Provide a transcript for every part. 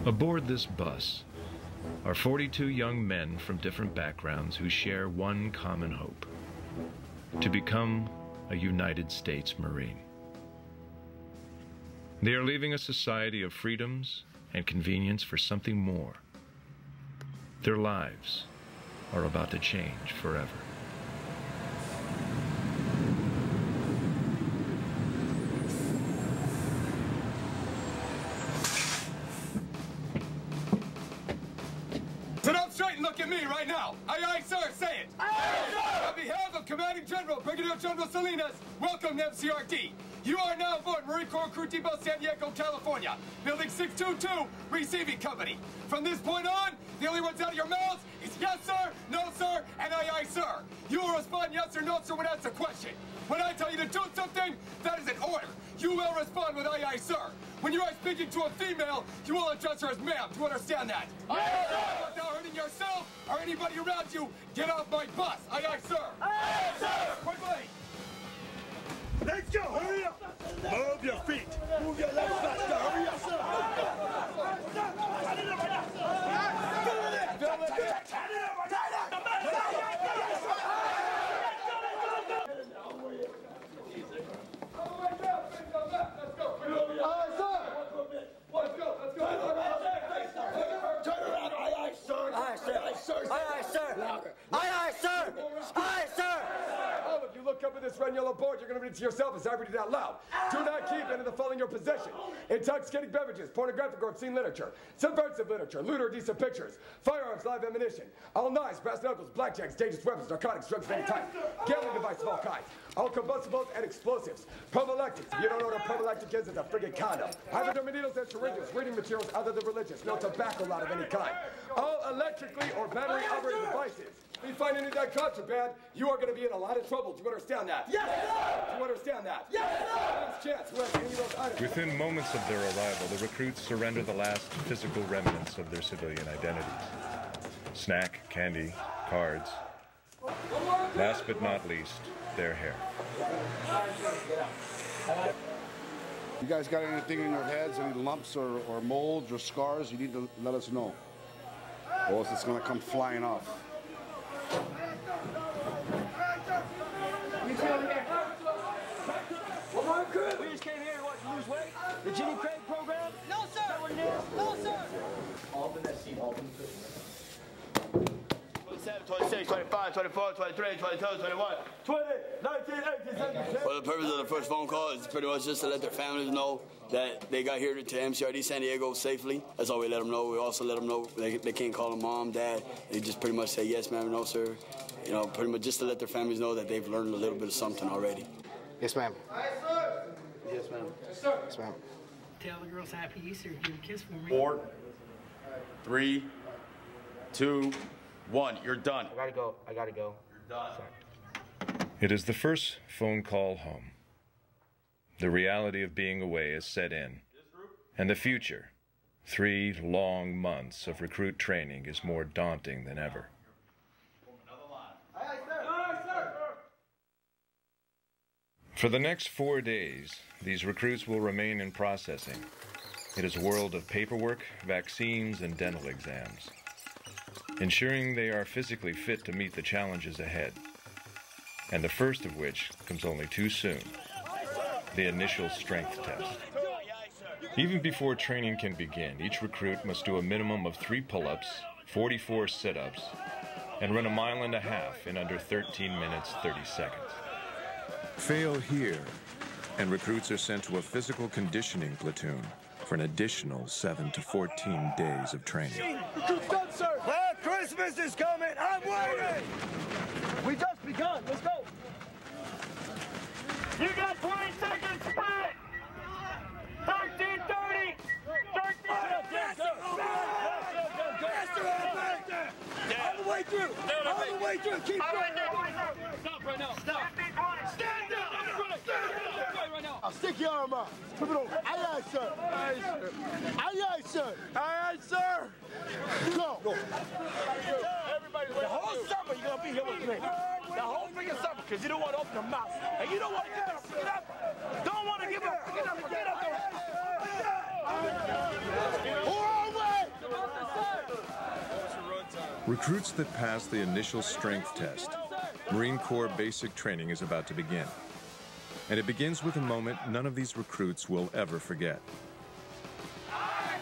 Aboard this bus are 42 young men from different backgrounds who share one common hope: to become a United States Marine. They are leaving a society of freedoms and convenience for something more. Their lives are about to change forever. Sit up straight and look at me right now. Aye, aye, sir, say it. Aye, sir. On behalf of Commanding General Brigadier General Salinas, welcome to MCRD. You are now aboard Marine Corps Crew Depot, San Diego, California. Building 622, receiving company. From this point on, the only words out of your mouths is yes, sir, no, sir, and aye, aye, sir. You will respond yes or no, sir, when asked a question. When I tell you to do something, that is an order. You will respond with aye, aye, sir. When you are speaking to a female, you will address her as ma'am. Do you understand that? Aye, sir. Without hurting yourself or anybody around you, get off my bus. Aye, aye, sir. Aye, sir. Quickly. Let's go! Hurry up! Move your feet! Move your legs faster! Hurry up! Up with this red and yellow board, you're going to read it to yourself as I read it out loud. Do not keep any of the following in your possession: intoxicating beverages, pornographic or obscene literature, subversive literature, lewd or indecent pictures, firearms, live ammunition, all knives, brass knuckles, blackjacks, dangerous weapons, narcotics, drugs of any type, gambling devices of all kinds, all combustibles and explosives, prophylactics. If you don't know what a prophylactic is, it's a friggin' condom. Hypodermic needles and syringes, reading materials other than religious, no tobacco lot of any kind, all electrically or battery operated devices. If you find any of that contraband, you are going to be in a lot of trouble. Do you understand that? Yes, sir! Do you understand that? Yes, sir! Chance, who has any of those items? Within moments of their arrival, the recruits surrender the last physical remnants of their civilian identities. Snack, candy, cards. Last but not least, their hair. You guys got anything in your heads, any lumps or molds or scars, you need to let us know. Or else it's going to come flying off. We just came here to watch you lose weight. The Ginny Craig program? No, sir. Is that what it is? No, sir. All in that seat, all in the 27, 26, 25, 24, 23, 22, 21, 20, 19, 18, 17. Well, the purpose of the first phone call is pretty much just to let their families know that they got here to MCRD San Diego safely. That's all we let them know. We also let them know they can't call them mom, dad. They just pretty much say yes, ma'am, no, sir. You know, pretty much just to let their families know that they've learned a little bit of something already. Yes, ma'am. Yes, ma'am. Yes, ma'am. Tell the girls Happy Easter. Give a kiss for me. 4, 3, 2, 1. You're done. I gotta go. I gotta go. You're done. Sorry. It is the first phone call home. The reality of being away is set in, and the future, 3 long months of recruit training, is more daunting than ever. For the next 4 days, these recruits will remain in processing. It is a world of paperwork, vaccines, and dental exams, ensuring they are physically fit to meet the challenges ahead. And the first of which comes only too soon: the initial strength test. Even before training can begin, each recruit must do a minimum of 3 pull-ups, 44 sit-ups, and run 1.5 miles in under 13 minutes, 30 seconds. Fail here, and recruits are sent to a physical conditioning platoon for an additional 7 to 14 days of training. Done, sir. Well, Christmas is coming. I'm waiting. We just begun. Let's go. You got 20 seconds. Split. 13:30. 13. All the way through. All the way through. Keep going. Stop right now. Stop. Stand up. Right now. I'll stick your arm out. Flip it over. Aye, aye, sir. Aye, sir. Aye, aye, sir. Aye, aye, sir. Go. Everybody, the whole summer you're gonna be here with me. The whole freaking summer, because you don't want to open your mouth. And you don't want to give up. Get up. Don't want to give up. Get up. Get up. Who are we? Recruits that pass the initial strength test, Marine Corps basic training is about to begin. And it begins with a moment none of these recruits will ever forget.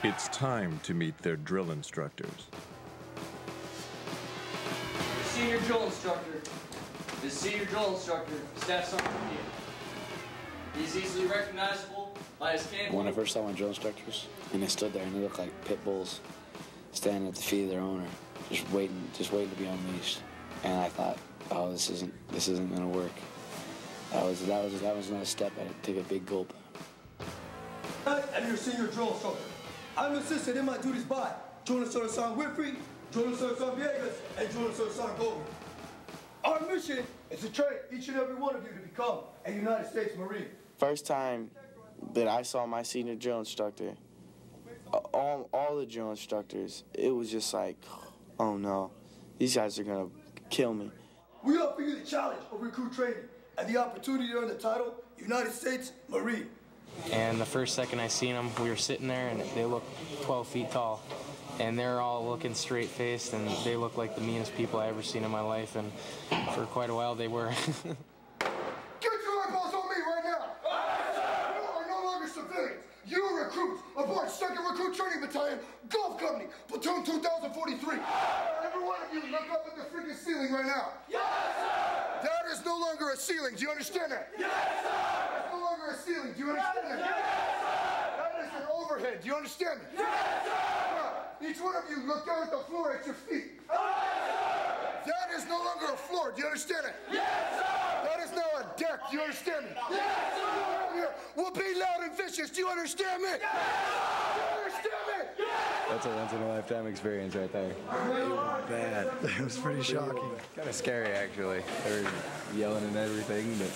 It's time to meet their drill instructors. Senior drill instructor. The senior drill instructor, Staff Sergeant Peter. He's easily recognizable by his camouflage. When I first saw my drill instructors, and they stood there and they looked like pit bulls standing at the feet of their owner, just waiting to be unleashed. And I thought, oh, this isn't gonna work. That was another step. I had to take a big gulp. I'm your senior drill instructor. I'm assisted in my duties by Drill Instructor Sergeant Winfrey, Drill Instructor Sergeant Villegas, and Drill Instructor Sergeant Golden. Our mission is to train each and every one of you to become a United States Marine. First time that I saw my senior drill instructor, all the drill instructors, it was just like, oh no, these guys are gonna kill me. We offer you the challenge of recruit training and the opportunity to earn the title United States Marine. And the first second I seen them, we were sitting there and they looked 12 feet tall. And they're all looking straight-faced and they look like the meanest people I ever seen in my life. And for quite a while they were. Get your eyeballs on me right now! You are no longer civilians. You are recruits aboard 2nd Recruit Training Battalion, Golf Company, Platoon 2043. Every one of you look up at the freaking ceiling right now. Yes, sir! That is no longer a ceiling. Do you understand that? Yes, sir! That's no longer a ceiling. Do you understand that? Yes, sir! That is an overhead. Do you understand that? Yes, sir! Each one of you look down at the floor at your feet. Yes, sir! That is no longer a floor. Do you understand it? Yes, sir! That is now a deck. Do you understand me? Yes, sir! We'll be loud and vicious. Do you understand me? Yes, sir! Do you understand me? Yes! That's a once-in-a-lifetime experience right there. It was bad. It was pretty shocking. Kind of scary, actually. They were yelling and everything, but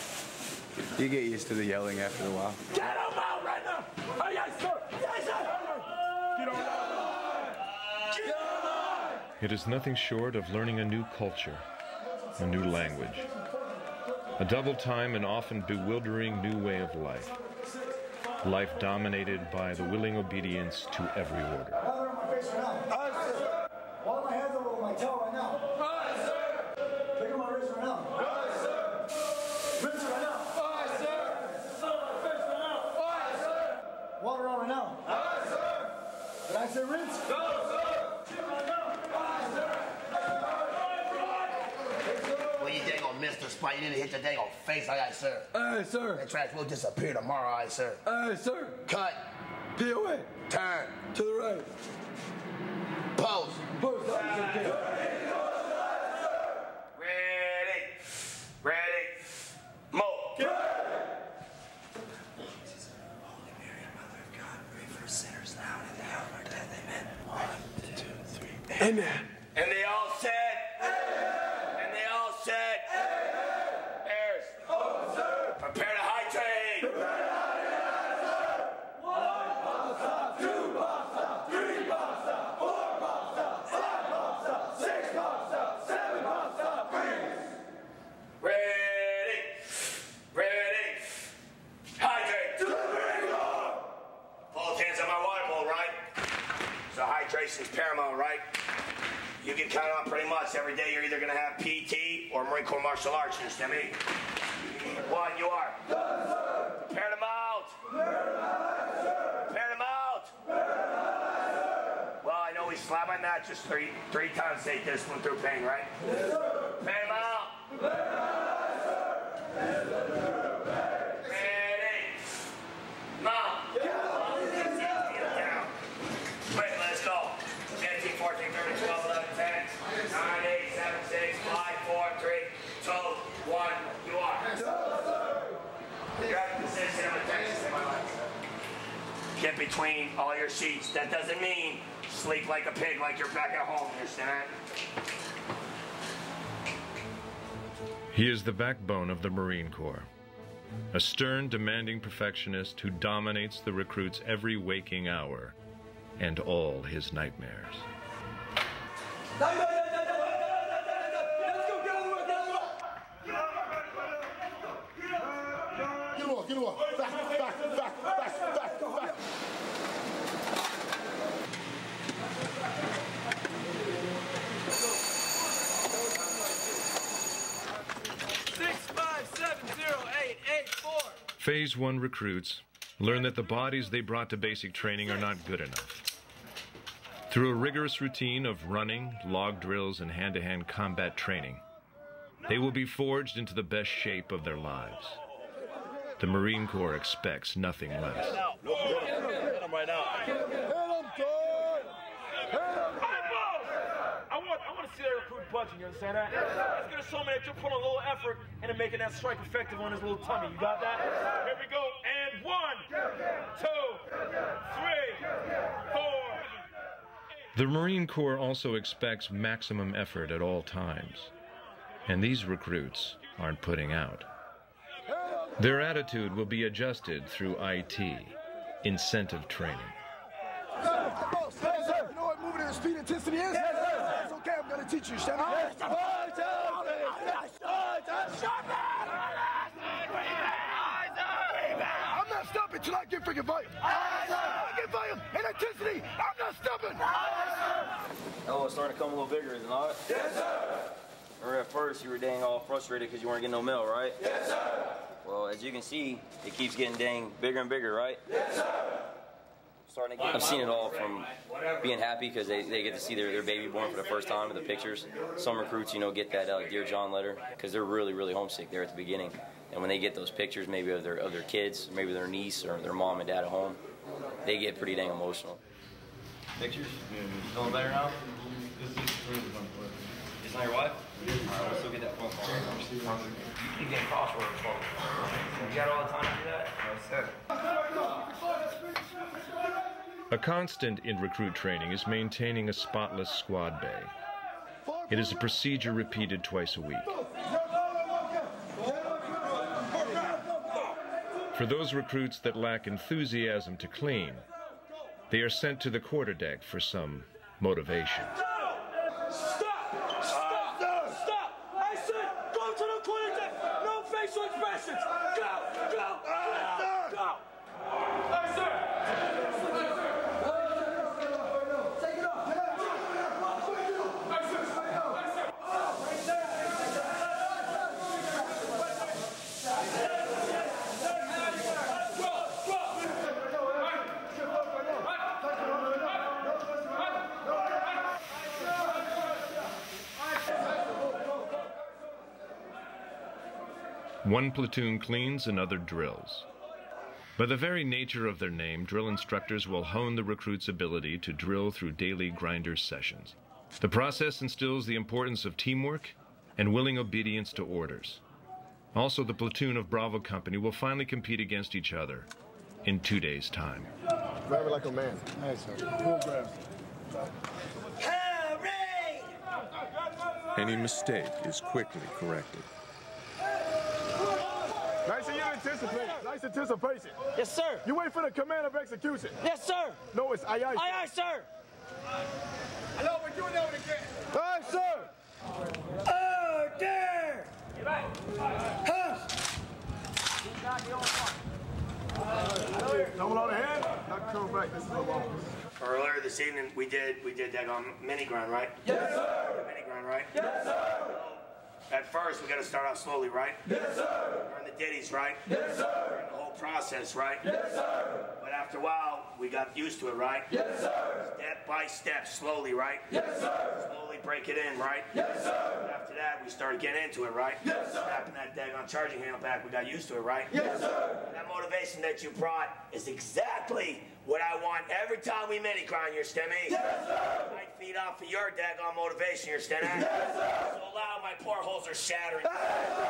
you get used to the yelling after a while. Get him out right now! Oh, yes, sir! Yes, sir! Get him out! It is nothing short of learning a new culture, a new language, a double time and often bewildering new way of life. Life dominated by the willing obedience to every order. Lather on my face right now. Aye, sir. Wipe my hands over my towel right now. Aye, sir. Pick up my wrist right now. Aye, sir. Rinse it right now. Aye, sir. Sun on my face right now. Aye, sir. Water on right now. Aye, sir. Did I say rinse? No, sir. Chip right now. Aye, sir. Well, you dang on missed the spot. You didn't hit your dang on face. Aye, aye, sir. Aye, sir. That trash will disappear tomorrow. Aye, sir. Aye, sir. Cut. POA. Turn. To the right. Pose. Pose. Okay. Ready. Ready. Move. Holy Mary, Mother of God, pray for sinners now and in the hour of our death. Amen. 1, 2, 3. Amen. And they all said. Amen. And they all said. Amen. Bears. Oh, sir. Prepare to hydrate. Prepare to hydrate, sir. 1 pop stop, 2 pop stop, 3 pop stop, 4 pop stop, 5 pop stop, 6 pop stop, 7 pop stop, freeze. Ready. Ready. Hydrate. To the Marine Corps. Both hands on my water bowl, right? So hydration's paramount, right? You can count on pretty much every day you're either going to have PT or Marine Corps martial arts, you understand me? One, you are. Yes, sir. Prepare them out. Prepare them out. Well, I know we slap my mattress three times to take this one through pain, right? Yes, sir. Prepare them out. Ready. Mount. Get down. Quick, let's go. 15, 14, 13, 12, 11, 10, 9, 8, 7, 6, 5, 4, 3, 2, 1. You are. You're out of position of attention in my life. Get between all your sheets. That doesn't mean sleep like a pig like you're back at home. You understand? He is the backbone of the Marine Corps, a stern, demanding perfectionist who dominates the recruit's every waking hour and all his nightmares. Get him off. Back. Phase 1 recruits learn that the bodies they brought to basic training are not good enough. Through a rigorous routine of running, log drills, and hand-to-hand combat training, they will be forged into the best shape of their lives. The Marine Corps expects nothing less. Hit him right now. Hit him, Todd! Hit him! I want to see that recruit budging, you understand that? It's going to show me that you're putting a little effort into making that strike effective on his little tummy. You got that? Here we go. And 1, 2, 3, 4. The Marine Corps also expects maximum effort at all times, and these recruits aren't putting out. Their attitude will be adjusted through IT, incentive training. You know what moving at the speed intensity is? It's okay, I'm gonna teach you, Chevy. I'm not stopping till I get freaking volume. I get volume and intensity. I'm not stopping. Oh, it's starting to come a little bigger, is it not? Yes, sir. Or at first, you were dang all frustrated because you weren't getting no mail, right? Yes, sir. Well, as you can see, it keeps getting dang bigger and bigger, right? Yes, sir. Starting to get, I've seen it all from being happy because they get to see their baby born for the first time in the pictures. Some recruits, you know, get that Dear John letter because they're really, really homesick there at the beginning. And when they get those pictures, maybe of their kids, maybe their niece or their mom and dad at home, they get pretty dang emotional. Pictures? Feeling better now? It's not your wife? Alright, let's go get that phone call. You getting crossword phone. You got all the time to do that? No, sir. A constant in recruit training is maintaining a spotless squad bay. It is a procedure repeated twice a week. For those recruits that lack enthusiasm to clean, they are sent to the quarterdeck for some motivation. Stop! I said go to the quarterdeck! No facial expressions! Go! Hey, sir! Take it off! One platoon cleans, another drills. By the very nature of their name, drill instructors will hone the recruits' ability to drill through daily grinder sessions. The process instills the importance of teamwork and willing obedience to orders. Also, the platoon of Bravo Company will finally compete against each other in 2 days' time. Grab it like a man. Hey, sir. Who grabs it? Any mistake is quickly corrected. Nice of you to anticipate. Nice anticipation. Yes, sir. You wait for the command of execution. Yes, sir. No, it's aye, aye. Aye, aye, sir. Hello, we're doing that one again. Aye, sir. Order! Double on the hand. Not come back. This is a long. Earlier this evening, we did that on mini grind, right? Yes, sir. Mini grind, right? Yes, sir. At first, we got to start off slowly, right? Yes, sir. Learn the ditties, right? Yes, sir. Learn the whole process, right? Yes, sir. But after a while, we got used to it, right? Yes, sir. Step by step, slowly, right? Yes, sir. Slowly break it in, right? Yes, sir. After that, we started getting into it, right? Yes, sir. Snapping that daggone charging handle back, we got used to it, right? Yes, sir. That motivation that you brought is exactly what I want every time we mini grind, your stemmy. Yes, sir. I feed off of your daggone motivation, your stemmy. Yes, sir. So loud my poor holes are shattering. Yes, sir.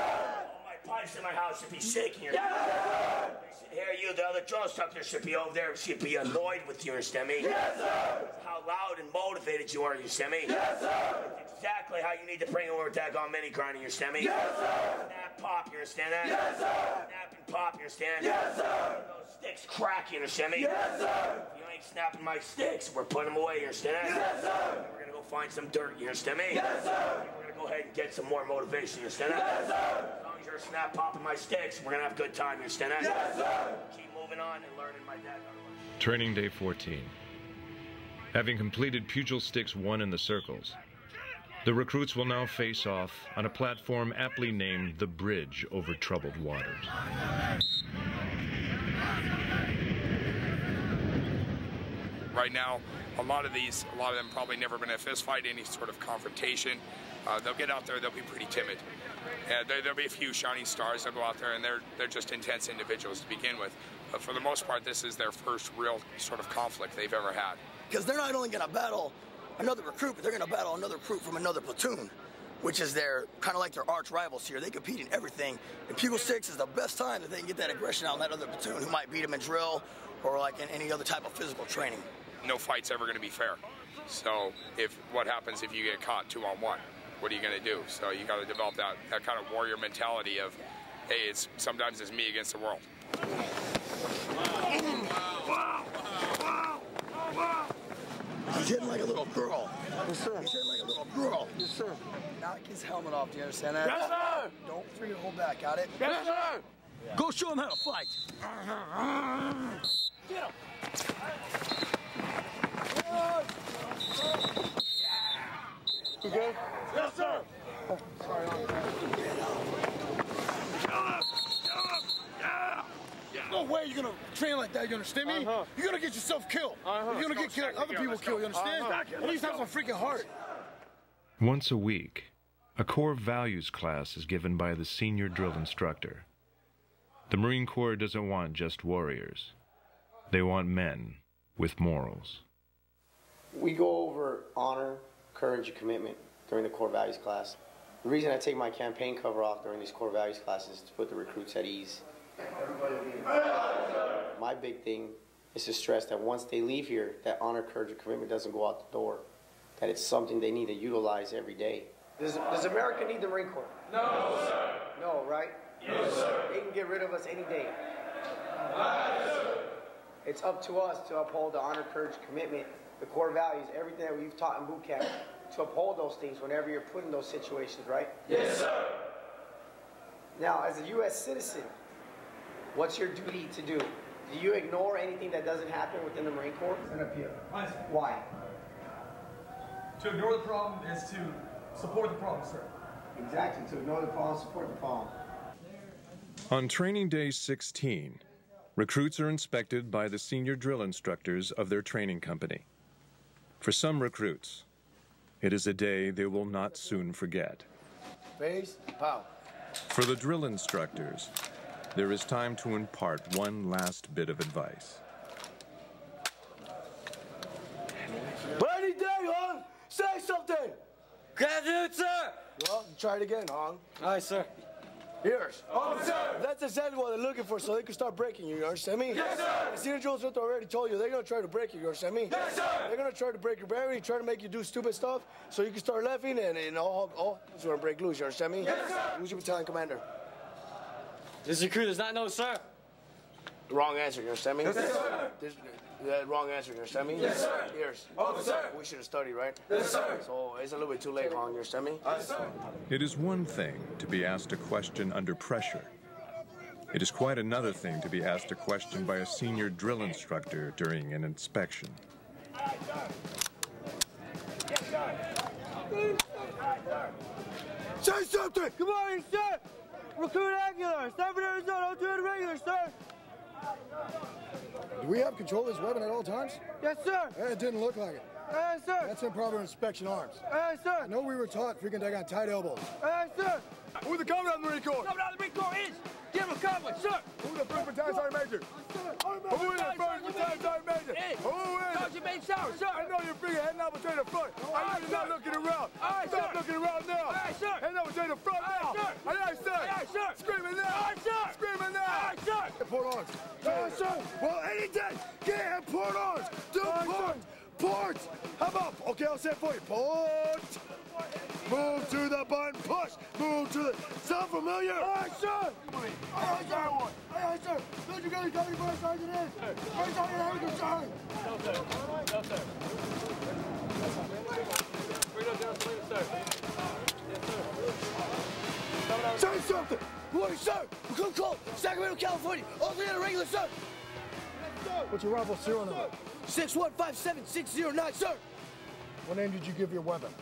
All my pipes in my house should be shaking. Your Yes, sir. They should hear you. The other drill instructor should be over there. Should be annoyed with you, your stemmy. Yes, sir. How loud and motivated you are, your stemmy. Yes, sir. That's exactly how you need to bring over daggone mini grinding, your stemmy. Yes, sir. Snap, pop, you understand that? Yes, sir. Snap and pop, you understand? Yes, sir. Those sticks crack, you understand me? Yes, sir. You ain't snapping my sticks. We're putting them away, you understand that? Yes, sir. We're gonna go find some dirt, you understand me? Yes, sir. We're gonna go ahead and get some more motivation, you understand that? Yes, sir. As long as you're snap popping my sticks, we're gonna have a good time, you understand that? Yes, sir. Keep moving on and learning my dad. Training day 14. Having completed pugil sticks 1 in the circles, the recruits will now face off on a platform aptly named the Bridge Over Troubled Waters. Right now, a lot of them probably never been in a fist fight, any sort of confrontation. They'll get out there, they'll be pretty timid. There'll be a few shining stars that go out there, and they're just intense individuals to begin with. But for the most part, this is their first real sort of conflict they've ever had. Because they're not only going to battle another recruit, but they're going to battle another recruit from another platoon, which is their kind of like their arch rivals here. They compete in everything. And Bugle 6 is the best time that they can get that aggression out in that other platoon who might beat them in drill or like in any other type of physical training. No fight's ever going to be fair. So what happens if you get caught 2-on-1? What are you going to do? So you got to develop that kind of warrior mentality of, hey, sometimes it's me against the world. He's hitting like a little girl. Yes, sir. He's hitting like a little girl. Yes, sir. Knock his helmet off. Do you understand that? Yes, sir. Don't freaking hold back. Got it? Yes, sir. Yeah. Go show him how to fight. Get him. You good? Yes, sir. Oh, sorry. No way you're gonna train like that, you understand me? You're gonna get yourself killed. You're gonna get killed, other people killed, you understand? At least have some freaking heart. Once a week, a core values class is given by the senior drill instructor. The Marine Corps doesn't want just warriors. They want men with morals. We go over honor, courage, and commitment during the core values class. The reason I take my campaign cover off during these core values classes is to put the recruits at ease. My big thing is to stress that once they leave here, that honor, courage, and commitment doesn't go out the door. That it's something they need to utilize every day. Does America need the Marine Corps? No, sir. No, right? Yes, sir. They can get rid of us any day. Yes, sir. It's up to us to uphold the honor, courage, commitment, the core values, everything that we've taught in boot camp, to uphold those things whenever you're put in those situations, right? Yes, sir. Now, as a U.S. citizen, what's your duty to do? Do you ignore anything that doesn't happen within the Marine Corps? Why? To ignore the problem is to support the problem, sir. Exactly. To ignore the problem, support the problem. On training day 16, recruits are inspected by the senior drill instructors of their training company. For some recruits, it is a day they will not soon forget. Face, pow. For the drill instructors, there is time to impart one last bit of advice. Any day, Hong! Say something! Graduate, sir! Well, try it again, Hong. Aye, sir. Yours. Officer! That's exactly what they're looking for, so they can start breaking you understand me? Yes, sir! The senior drill instructor already told you, they're going to try to break you understand me? Yes, sir! They're going to try to break your barrier, try to make you do stupid stuff, so you can start laughing, and all it's going to break loose, you understand me? Yes, sir! Who's your battalion commander? This recruit does not know, sir. Wrong answer, you understand me? Yes, sir. Wrong answer, you understand me? Yes, sir. Yours. Officer. We should have studied, right? Yes, sir. So it's a little bit too late, Hong, you understand me? Yes, sir. It is one thing to be asked a question under pressure. It is quite another thing to be asked a question by a senior drill instructor during an inspection. Say something! Come on, sir! Recruit Aguilar, 7 Arizona, 02 regular, sir! Do we have control of this weapon at all times? Yes, sir! It didn't look like it. Yes, sir! That's improper inspection arms. Yes, sir! I know we were taught freaking take on tight elbows. Yes, sir! Who's the commandant of the Marine Corps? Commandant of the Marine Corps is General Conway, sir! Who's the 1st Battalion Sergeant Major? Who is the 1st Battalion Sergeant Major? Who is Sergeant Major Sauer, sir! I know you're freaking heading up between the front. I know you're not looking around. Stop looking around now. Aye, sir! Heading up between the front now. Aye, sir! Aye, sir! Screaming now! Aye, sir! Screaming now! Aye, sir! Port arms. Yes, sir! Well, any day, get him port arms. Do port! Port! How about, okay, I'll say it for you. Port! Move to the button, push! Move to the, sound familiar? Aye, sir! Aye, sir! Aye, sir! Don't you guys tell me where Sergeant is? Where's Sergeant Harrigan, sir? No, sir. No, sir. Bring it down, sir. Yes, sir. Say something! Morning, sir! Recruit call! Sacramento, California! All three on the regular, sir! What's your rifle serial number? 6157609, sir! What name did you give your weapon?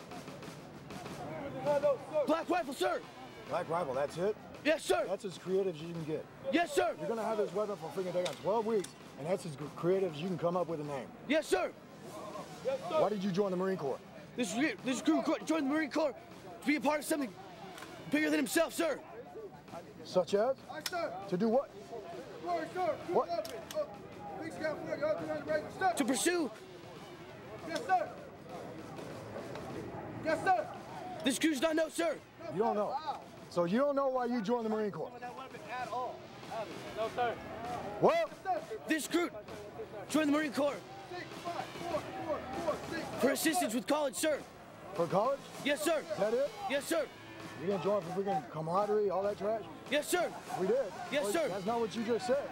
Black rifle, sir! Black rifle, that's it? Yes, sir! That's as creative as you can get. Yes, sir! You're gonna have this weapon for freaking day on 12 weeks. And that's as creative as you can come up with a name. Yes, sir. Yes, sir. Why did you join the Marine Corps? This recruit joined the Marine Corps to be a part of something bigger than himself, sir. Such as? To do what? What? To pursue. Yes, sir. Yes, sir. This crew's not know, sir. You don't know. So you don't know why you joined the Marine Corps? No, sir. What? This crew joined the Marine Corps for assistance with college, sir. For college? Yes, sir. Is that it? Yes, sir. You didn't join for freaking camaraderie, all that trash? Yes, sir. We did. Yes, well, sir. That's not what you just said.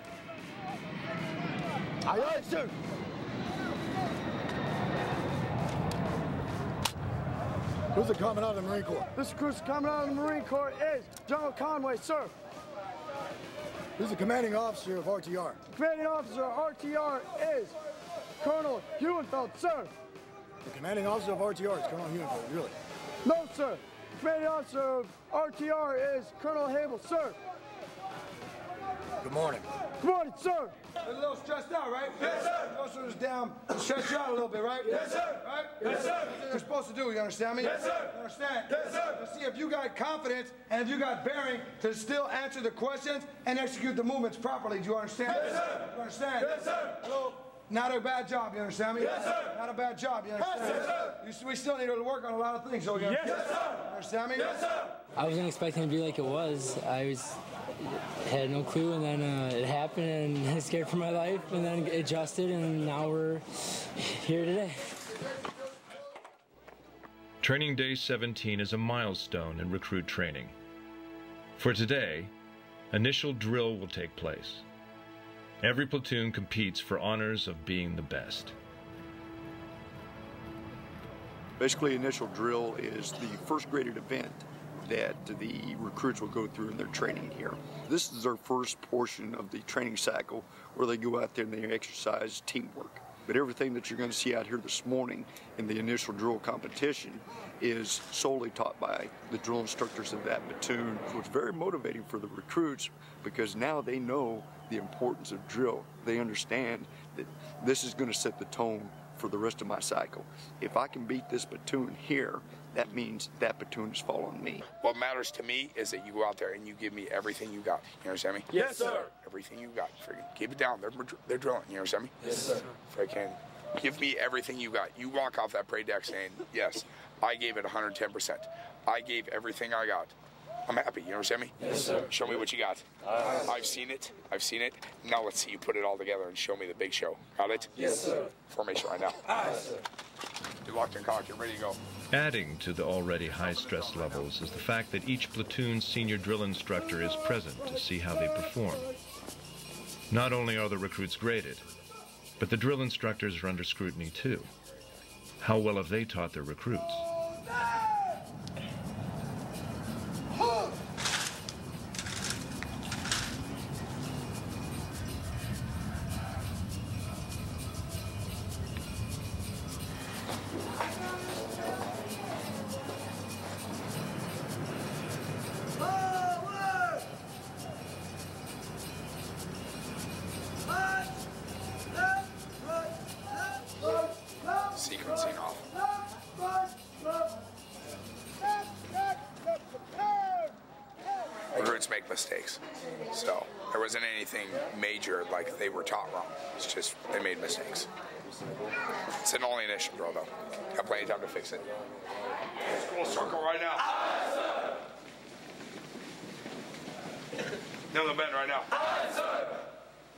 Aye, aye, sir. Who's the commandant of the Marine Corps? This crew's commandant of the Marine Corps is General Conway, sir. Who's the commanding officer of RTR? Commanding officer of RTR is Colonel Huenfeld, sir. The commanding officer of RTR is Colonel Huenfeld, really? No, sir. Commanding officer of RTR is Colonel Hable, sir. Good morning. Good morning, sir. A little stressed out, right? Yes, sir. Most of us down, stretch you out a little bit, right? Yes, sir. Right? Yes, sir. That's what you're supposed to do, you understand me? Yes, sir. You understand? Yes, sir. Let's see if you got confidence and if you got bearing to still answer the questions and execute the movements properly. Do you understand? Yes, sir. You understand? Yes, sir. Hello? Not a bad job, you understand me? Yes, sir. Not a bad job, you understand? Yes, sir. We still need to work on a lot of things, so you understand? Yes, sir. You understand me? Yes, sir. I wasn't expecting it to be like it was. Had no clue, and then it happened, and I was scared for my life, and then adjusted, and now we're here today. Training Day 17 is a milestone in recruit training. For today, initial drill will take place. Every platoon competes for honors of being the best. Basically, initial drill is the first graded event that the recruits will go through in their training here. This is their first portion of the training cycle where they go out there and they exercise teamwork. But everything that you're going to see out here this morning in the initial drill competition is solely taught by the drill instructors of that platoon. So it's very motivating for the recruits because now they know the importance of drill. They understand that this is going to set the tone for the rest of my cycle. If I can beat this platoon here, that means that platoon is following me. What matters to me is that you go out there and you give me everything you got. You understand me? Yes, sir. Everything you got. Freaking keep it down. They're drilling. You understand me? Yes, sir. Freaking give me everything you got. You walk off that parade deck saying, yes, I gave it 110%. I gave everything I got. I'm happy. You understand me? Yes, sir. Show me what you got. I've seen it. I've seen it. Now let's see you put it all together and show me the big show. Got it? Yes, sir. Formation right now. Aye, sir. You're locked and cocked. You're ready to go. Adding to the already high stress levels is the fact that each platoon's senior drill instructor is present to see how they perform. Not only are the recruits graded, but the drill instructors are under scrutiny too. How well have they taught their recruits? Sequencing off. Recruits make mistakes. So there wasn't anything major like they were taught wrong. It's just they made mistakes. It's an only initial drill though. Got plenty of time to fix it. School circle right now. Down the bend right now.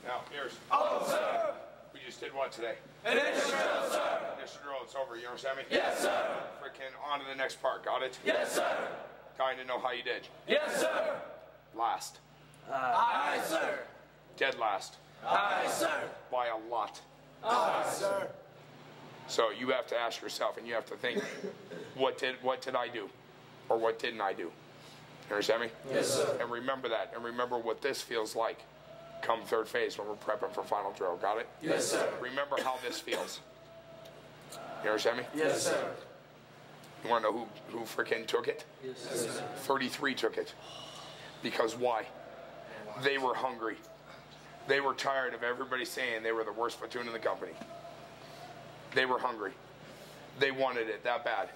Now, here's. We just did what today? Initial drill, sir. Initial drill, it's over. You understand me? Yes, sir. Freaking on to the next part. Got it? Yes, sir. Dying to know how you did. Yes, sir. Last. Aye, sir. Dead last. Aye, sir. By a lot. Aye, sir. So you have to ask yourself and you have to think, what did I do? Or what didn't I do? You understand me? Yes, sir. And remember that. And remember what this feels like come third phase when we're prepping for final drill. Got it? Yes, sir. Remember how this feels. You understand me? Yes, sir. You want to know who freaking took it? Yes, sir. 33 took it. Because why? They were hungry. They were tired of everybody saying they were the worst platoon in the company. They were hungry. They wanted it that bad.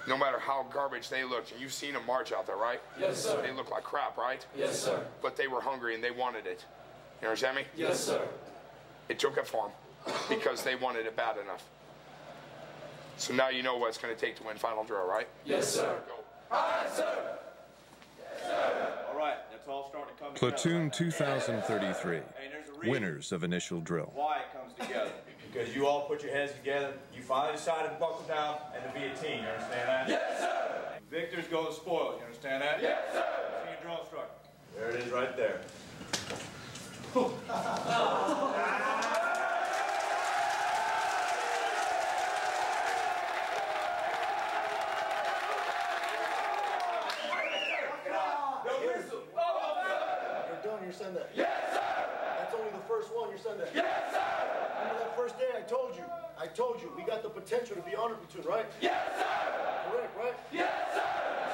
No matter how garbage they looked, and you've seen them march out there, right? Yes, sir. They look like crap, right? Yes, sir. But they were hungry and they wanted it. You understand me? Yes, sir. It took it for them because they wanted it bad enough. So now you know what it's going to take to win final drill, right? Yes, sir. Go. Aye, sir. Yes, sir. All right, that's all starting to come Platoon together. 2033, And there's a reason winners of initial drill. why it comes together. Because you all put your heads together, you finally decided to buckle down and to be a team, you understand that? Yes, sir. Victors go to spoil, you understand that? Yes, sir. Senior drill instructor. There it is right there. You're done, you're sending that. Yes, sir. That's only the first one, you're sending that. Yes, sir. Remember that first day I told you, we got the potential to be honor platoon, right? Yes, sir. Correct, right? Yes, sir.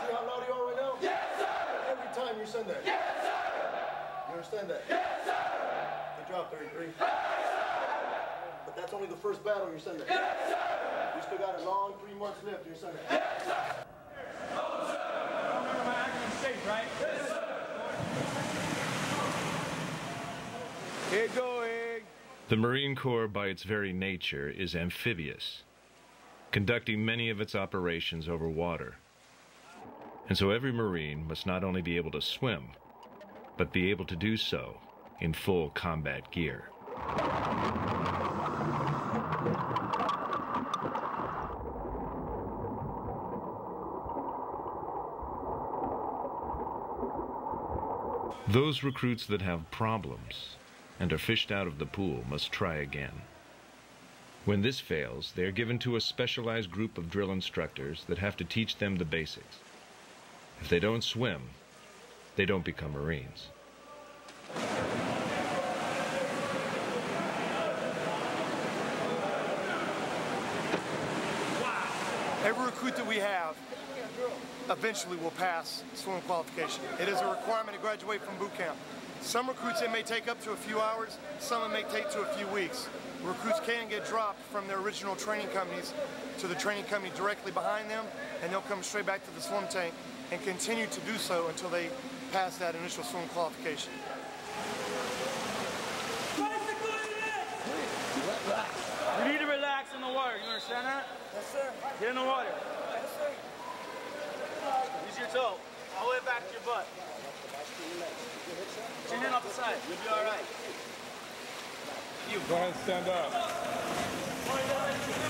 See how loud you are right now? Yes, sir. Every time you send that. Yes, sir. You understand that? Yes, sir. Good job, 33. But that's only the first battle, you're sending that. Yes, sir. We still got a long 3 months left, you're sending that. Yes, sir. No, sir. Remember my acting safe, right? Yes, sir. Keep going. The Marine Corps, by its very nature, is amphibious, conducting many of its operations over water. And so every Marine must not only be able to swim, but be able to do so in full combat gear. Those recruits that have problems and are fished out of the pool must try again. When this fails, they are given to a specialized group of drill instructors that have to teach them the basics. If they don't swim, they don't become Marines. Every recruit that we have eventually will pass swimming qualification. It is a requirement to graduate from boot camp. Some recruits, it may take up to a few hours, some it may take to a few weeks. Recruits can get dropped from their original training companies to the training company directly behind them, and they'll come straight back to the swim tank and continue to do so until they pass that initial swim qualification. You need to relax in the water, you understand that? Yes, sir. Get in the water. Yes, sir. Use your toe. All the way back to your butt. Get your hand off the side. You'll be all right. Go ahead and stand up.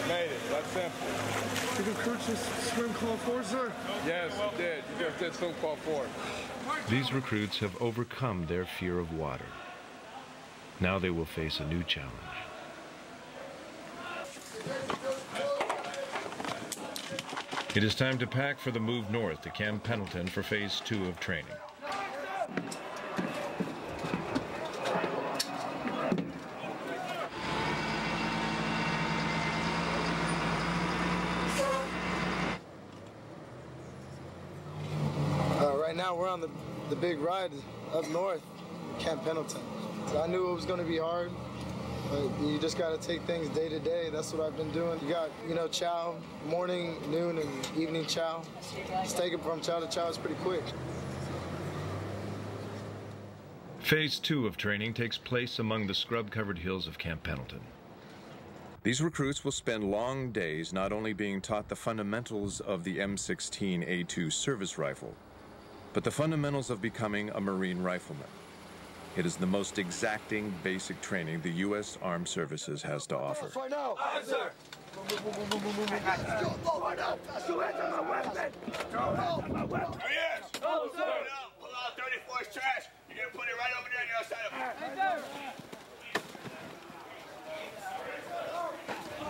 Made it. That's simple. Did the recruits just swim call 4, sir? Yes, you did. You just did swim call 4. These recruits have overcome their fear of water. Now they will face a new challenge. It is time to pack for the move north to Camp Pendleton for Phase 2 of training. Right now we're on the big ride up north, Camp Pendleton. I knew it was going to be hard, but you just got to take things day to day. That's what I've been doing. You got, chow, morning, noon, and evening chow. Just taking from chow to chow is pretty quick. Phase 2 of training takes place among the scrub-covered hills of Camp Pendleton. These recruits will spend long days not only being taught the fundamentals of the M16A2 service rifle, but the fundamentals of becoming a Marine rifleman. It is the most exacting basic training the U.S. Armed Services has to offer. Right now. Aye, sir. Still answer my weapon. Oh, yes. Oh, sir. Pull out 34's trash. You're going to put it right over there on the other side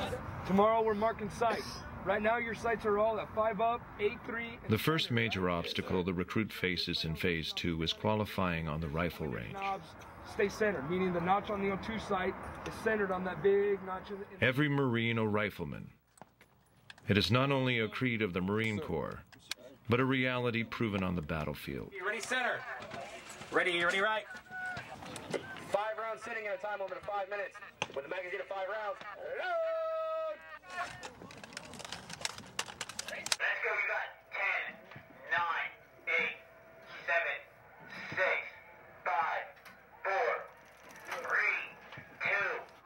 of it. Tomorrow we're marking sights. Right now your sights are all at 5 up, 8-3. The first major obstacle the recruit faces in Phase 2 is qualifying on the rifle range. Knobs stay centered, meaning the notch on the O2 sight is centered on that big notch in the... Every Marine a rifleman. It is not only a creed of the Marine Corps, but a reality proven on the battlefield. Ready center. Ready right. 5 rounds rounds sitting in a time limit of 5 minutes. With the magazine of 5 rounds, load! Let's go. You got 10, 9, 8, 7, 6, 5, 4, 3, 2.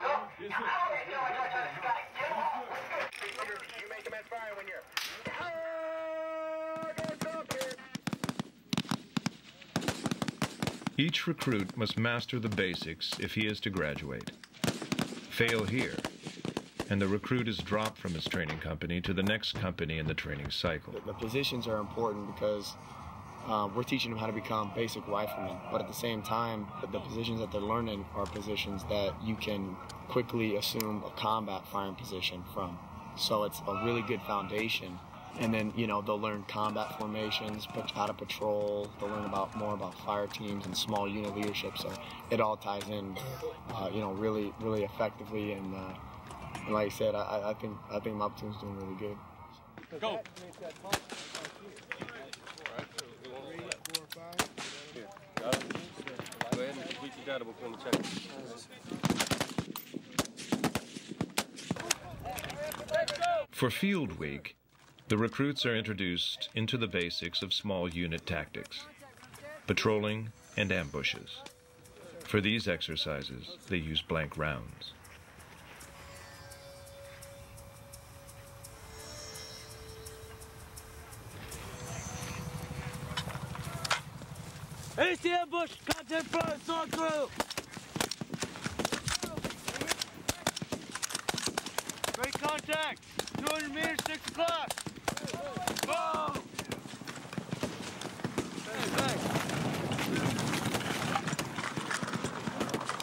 Go. You may commence firing when you're. Each recruit must master the basics if he is to graduate. Fail here, and the recruit is dropped from his training company to the next company in the training cycle. The positions are important because we're teaching them how to become basic riflemen, but at the same time, the positions that they're learning are positions that you can quickly assume a combat firing position from. So it's a really good foundation. And then, you know, they'll learn combat formations, how to patrol, they'll learn more about fire teams and small unit leadership. So it all ties in, you know, really, really effectively. And like I said, I think my platoon's doing really good. Go. Go ahead and complete your data before we check it. For Field Week, the recruits are introduced into the basics of small unit tactics, patrolling and ambushes. For these exercises, they use blank rounds. Here's the ambush! Contact fire, saw through! Great contact! 200 meters, 6 o'clock! Whoa! Thanks.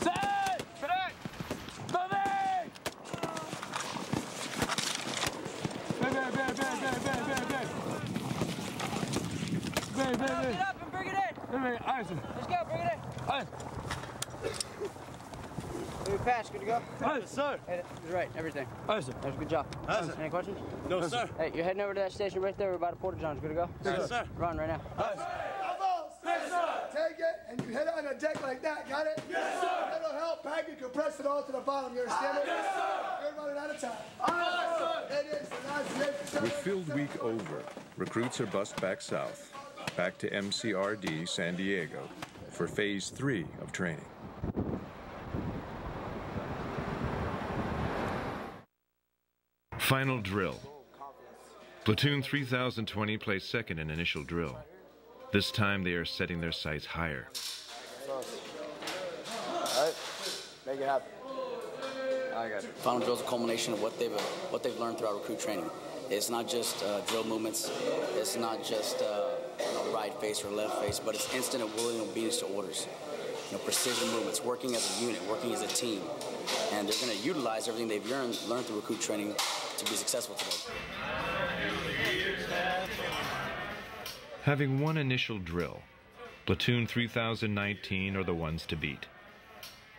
Set! Connect! Moving! Bang, bang, bang, bang, bang, bang, bang, bang! Bang, bang, bang! Get up and bring it in! Bang, bang, Eisen! Let's go, bring it in! Eisen! Your patch, good to go? Yes, sir. Hey, you're right, everything. Yes, sir. That was a good job. Yes, sir. Any questions? No, sir. Hey, you're heading over to that station right there. We're about to Porta Johns. Good to go? Yes, sir. Run right now. Yes. Yes, sir. Take it, and you hit it on the deck like that. Got it? Yes, sir. That'll help pack it, compress it all to the bottom. You understand it? Yes, sir. You're running out of time. Yes, sir. It is the last. With Field Week over, recruits are bussed back south, back to MCRD San Diego for Phase 3 of training. Final drill. Platoon 3020 placed second in initial drill. This time they are setting their sights higher. All right, make it happen. I got it. Final drill is a culmination of what they've learned throughout recruit training. It's not just drill movements. It's not just right face or left face, but it's instant and willing obedience to orders. You know, precision movements, working as a unit, working as a team. And they're going to utilize everything they've learned through recruit training to be successful today. Having one initial drill, Platoon 3019 are the ones to beat.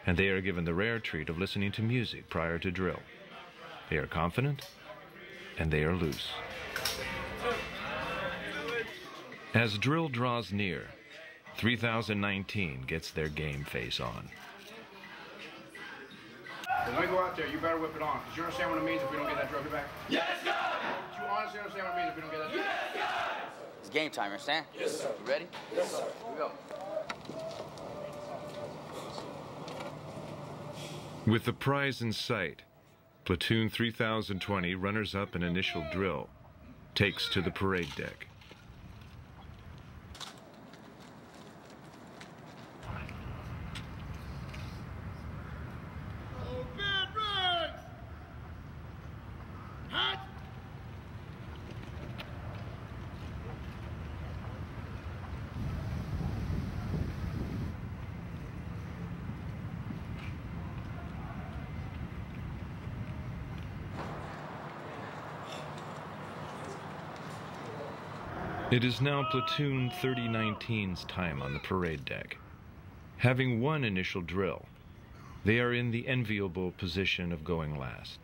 And they are given the rare treat of listening to music prior to drill. They are confident, and they are loose. As drill draws near, 3019 gets their game face on. When we go out there, you better whip it on, because you understand what it means if we don't get that trophy back? Yes, sir! Do you honestly understand what it means if we don't get that trophy back? Yes, sir! It's game time, understand? Yes, sir. You ready? Yes, sir. Here we go. With the prize in sight, Platoon 3020 runners-up in initial drill takes to the parade deck. It is now Platoon 3019's time on the parade deck. Having one initial drill, they are in the enviable position of going last.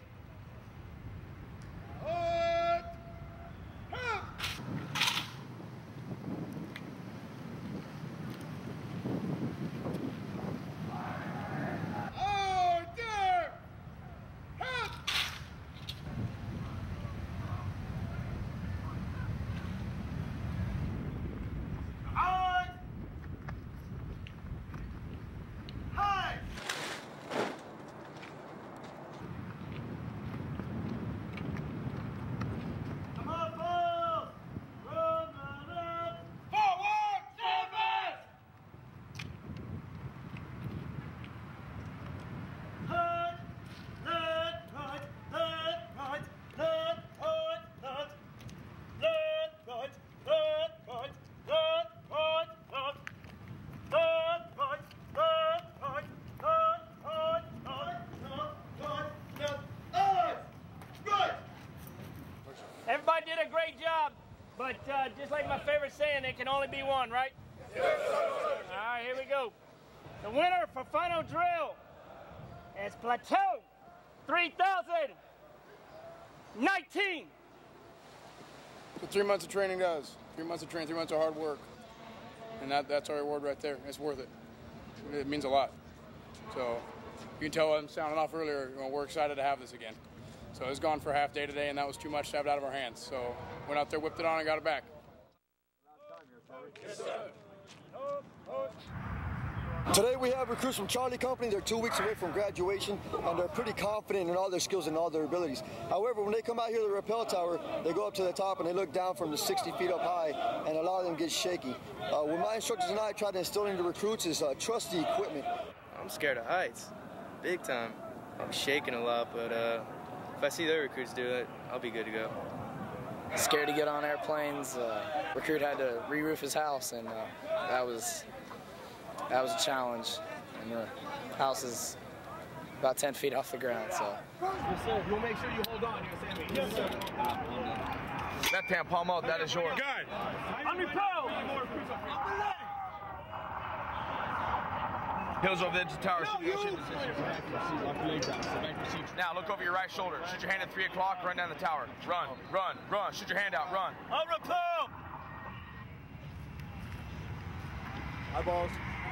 But just like my favorite saying, there can only be one, right? Yes, sir. All right, here we go. The winner for final drill is Platoon 3019. What 3 months of training does. 3 months of training, 3 months of hard work. And that's our reward right there. It's worth it. It means a lot. So you can tell I'm sounding off earlier, we're excited to have this again. So it's gone for a half day today, and that was too much to have it out of our hands. So went out there, whipped it on, and got it back. Today we have recruits from Charlie Company. They're 2 weeks away from graduation, and they're pretty confident in all their skills and all their abilities. However, when they come out here to the rappel tower, they go up to the top and they look down from the 60 feet up high, and a lot of them get shaky. What my instructors and I try to instill into recruits is trust the equipment. I'm scared of heights, big time. I'm shaking a lot, but if I see the recruits do it, I'll be good to go. Scared to get on airplanes. Recruit had to re-roof his house, and that was a challenge. And the house is about 10 feet off the ground, so. Yes, sir. You'll make sure you hold on. Yes, sir. Left hand palm out, that is yours. Good. I'm repelled. Heels over the edge of the tower. Now look over your right shoulder. Shoot your hand at 3 o'clock, run down the tower. Run, run, run. Shoot your hand out, run. I'm repelled. Eyeballs.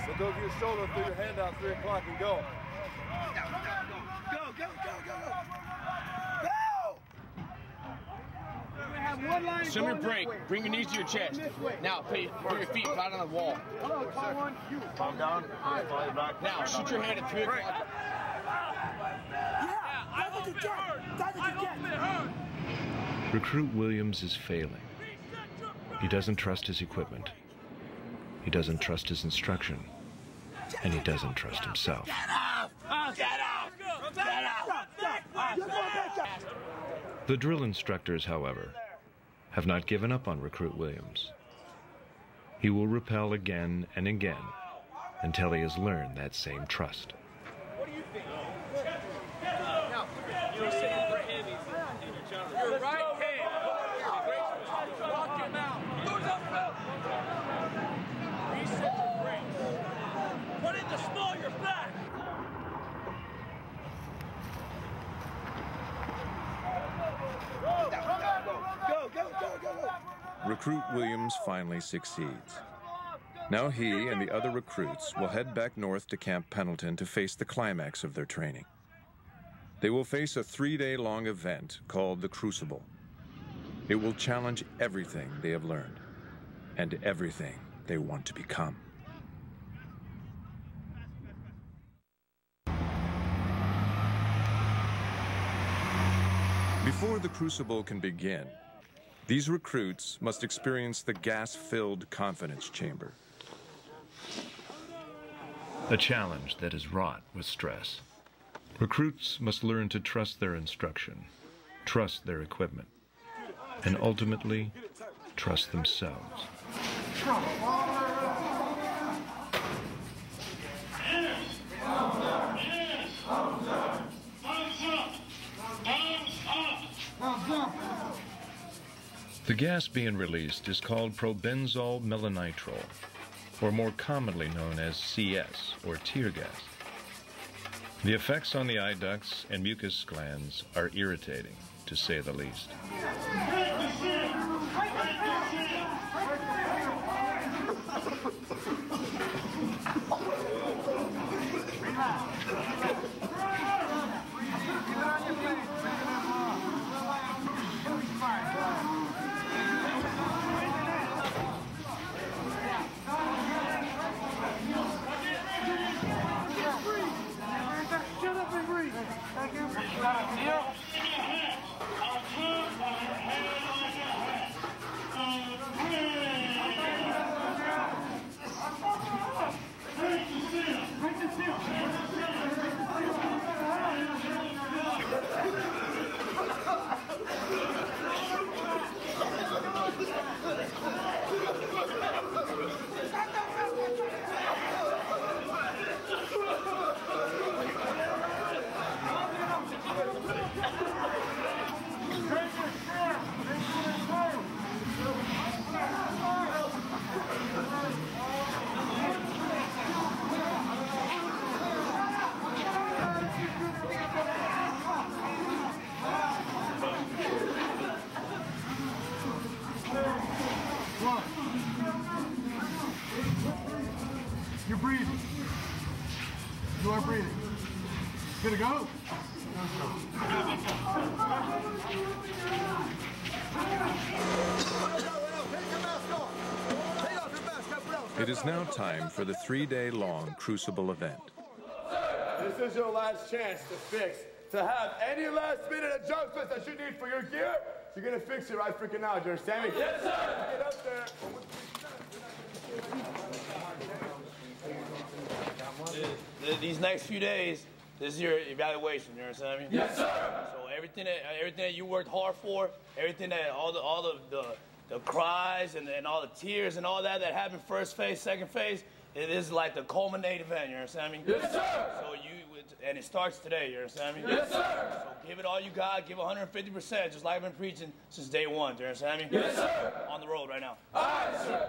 Look over your shoulder, throw your hand out 3 o'clock and go. Go. Assume your break. Bring your knees to your chest. Now, put your feet flat on the wall. Calm down. Now, shoot your hand at 3 o'clock. Recruit Williams is failing. He doesn't trust his equipment. He doesn't trust his instruction. And he doesn't trust himself. The drill instructors, however, have not given up on Recruit Williams. He will rappel again and again until he has learned that same trust. What do you think? Now, you're saying for heavies in your jump. Your right hand. Lock your mouth. Reset your brakes. Put in the small your back. Go. Recruit Williams finally succeeds. Now he and the other recruits will head back north to Camp Pendleton to face the climax of their training. They will face a 3-day-long event called the Crucible. It will challenge everything they have learned and everything they want to become. Before the Crucible can begin, these recruits must experience the gas-filled confidence chamber. A challenge that is wrought with stress. Recruits must learn to trust their instruction, trust their equipment, and ultimately trust themselves. The gas being released is called probenzol melanitrile, or more commonly known as CS, or tear gas. The effects on the eye ducts and mucus glands are irritating, to say the least. Good to go? It is now time for the 3-day-long Crucible event. This is your last chance to fix. To have any last-minute adjustments that you need for your gear, you're gonna fix it right freaking now. Do you understand me? Yes, sir! Get up there. These next few days, this is your evaluation. You understand me? Yes, sir. So everything that you worked hard for, everything that all the cries and all the tears and all that happened first phase, second phase, it is like the culminating event. You understand me? Yes, sir. So and it starts today. You understand me? Yes, sir. So give it all you got. Give 150%, just like I've been preaching since day one. Do you understand me? Yes, sir. On the road right now. All right, sir.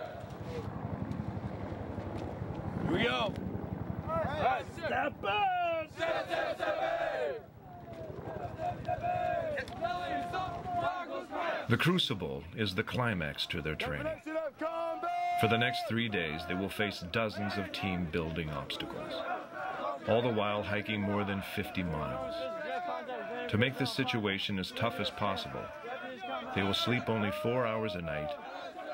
Here we go. All right, step in! Step in! The Crucible is the climax to their training. For the next 3 days, they will face dozens of team-building obstacles, all the while hiking more than 50 miles. To make this situation as tough as possible, they will sleep only 4 hours a night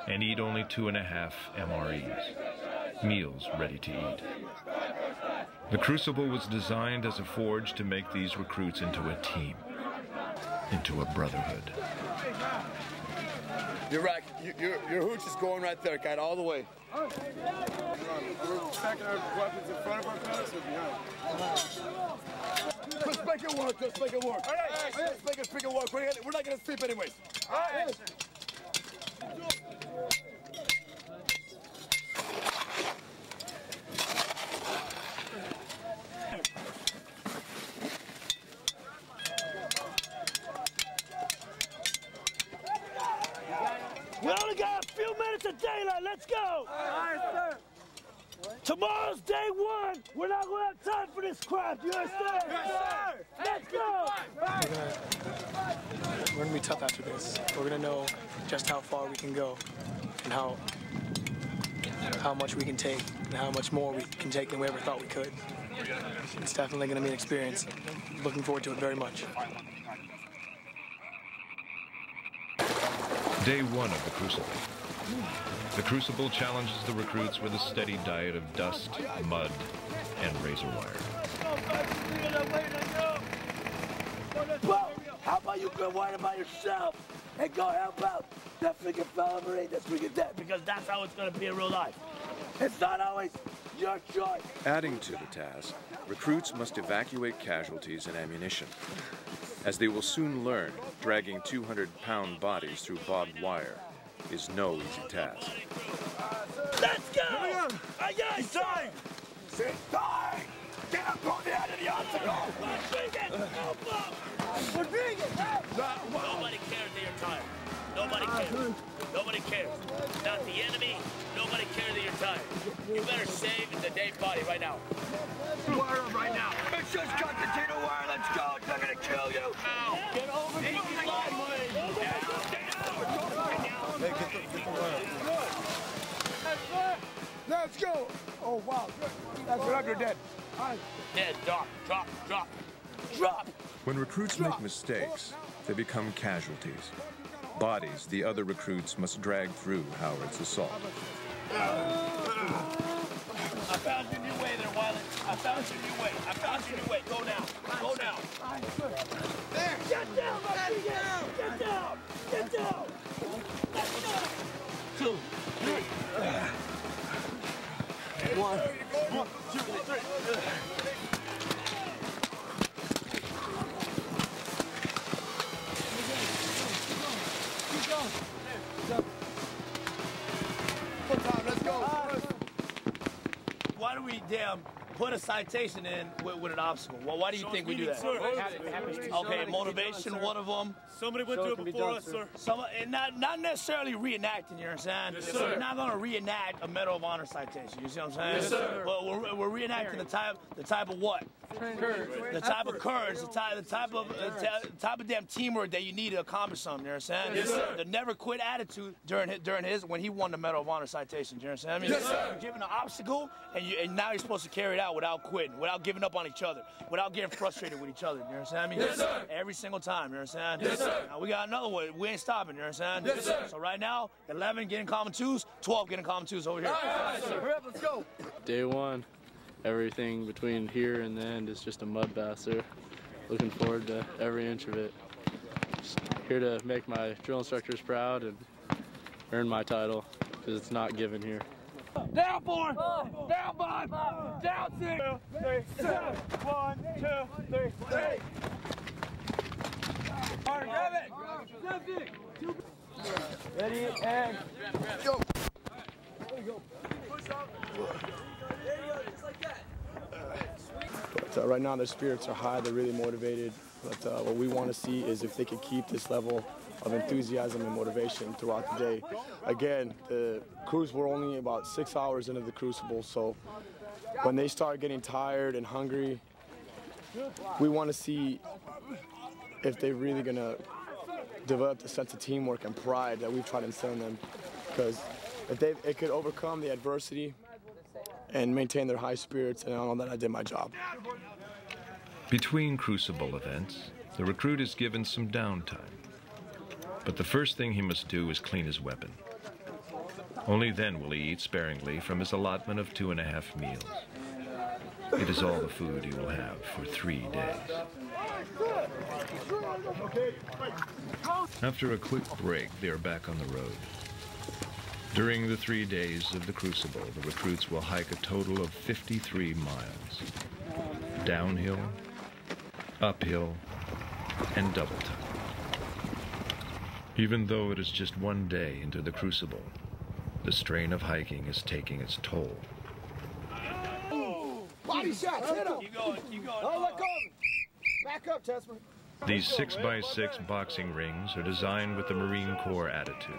and eat only 2.5 MREs, meals ready to eat. The Crucible was designed as a forge to make these recruits into a team, into a brotherhood. You're right. Your hooch is going right there, guide all the way. We're stacking our weapons in front of our backs or behind? Let's make it work. Let's make it work. All right. Let's make it freaking work. We're not going to sleep anyways. All right. We only got a few minutes of daylight. Let's go. All right, sir. Tomorrow's day one. We're not going to have time for this crap. You understand? Yes, sir. Let's go. We're going to be tough after this. We're going to know just how far we can go and how much we can take and how much more we can take than we ever thought we could. It's definitely going to be an experience. Looking forward to it very much. Day one of the Crucible. The Crucible challenges the recruits with a steady diet of dust, mud, and razor wire. Well, how about you quit whining about yourself and go help out that freaking fellow Marine that's freaking dead, because that's how it's going to be in real life. It's not always your choice. Adding to the task, recruits must evacuate casualties and ammunition. As they will soon learn, dragging 200-pound bodies through barbed wire is no easy task. Let's go! Aye, aye, sir! Sit down! Get up on the end of the obstacle! We're bringing! Nobody cares that you're tired. Nobody cares. Nobody cares. Not the enemy. Nobody cares that you're tired. You better save the dead body right now. Wire up right now. It's just Constantino wire. Let's go. It's not gonna kill you. Ow. Get over here. Let's go. Oh, wow. That's right. You're dead. Dead. Drop. When recruits make mistakes, they become casualties. Bodies the other recruits must drag through Howard's assault. I found your new way there, Wiley. I found your new way. Go now. There. Get down, Get down. Let's go. 2, 3. 1, 2, 3. Let's go. Why do we put a citation in with an obstacle? Well, why do you think we do that? Okay, motivation, one of them. Somebody went through it before us, sir. And not necessarily reenacting, you understand? Yes, sir. We're not going to reenact a Medal of Honor citation, you see what I'm saying? Yes, sir. But we're reenacting the type of what? The type of courage, the type of damn teamwork that you need to accomplish something. You understand? Yes, sir. The never quit attitude during his when he won the Medal of Honor citation. You understand? I mean, yes, sir. You're given an obstacle, and now you're supposed to carry it out without quitting, without giving up on each other, without getting frustrated with each other. You understand? I mean, yes, sir. Every single time. You understand? Yes, sir. Now we got another one. We ain't stopping. You understand? Yes, sir. So right now, 11 getting common twos, 12 getting common twos over here. All right, hurry up, let's go. Day one, everything between here and the end is just a mud bath, sir. Looking forward to every inch of it. Just here to make my drill instructors proud and earn my title, because it's not given here. Down 4, down 5, down 6, 2, 3, 1, 2, 3, 3. All right, grab it. Ready, and go. There you go. But right now their spirits are high, they're really motivated. But what we want to see is if they can keep this level of enthusiasm and motivation throughout the day. Again, the cruise, we're only about 6 hours into the crucible, so when they start getting tired and hungry, we want to see if they're really going to develop the sense of teamwork and pride that we've tried to instill in them. Because if it could overcome the adversity and maintain their high spirits, and I know that I did my job. Between crucible events, the recruit is given some downtime. But the first thing he must do is clean his weapon. Only then will he eat sparingly from his allotment of 2.5 meals. It is all the food he will have for 3 days. After a quick break, they are back on the road. During the 3 days of the crucible, the recruits will hike a total of 53 miles. Downhill, uphill, and double time. Even though it is just 1 day into the crucible, the strain of hiking is taking its toll. Body shots, hit him. Keep going. Oh, let go. Back up, Tesman. These 6x6 boxing rings are designed with the Marine Corps attitude.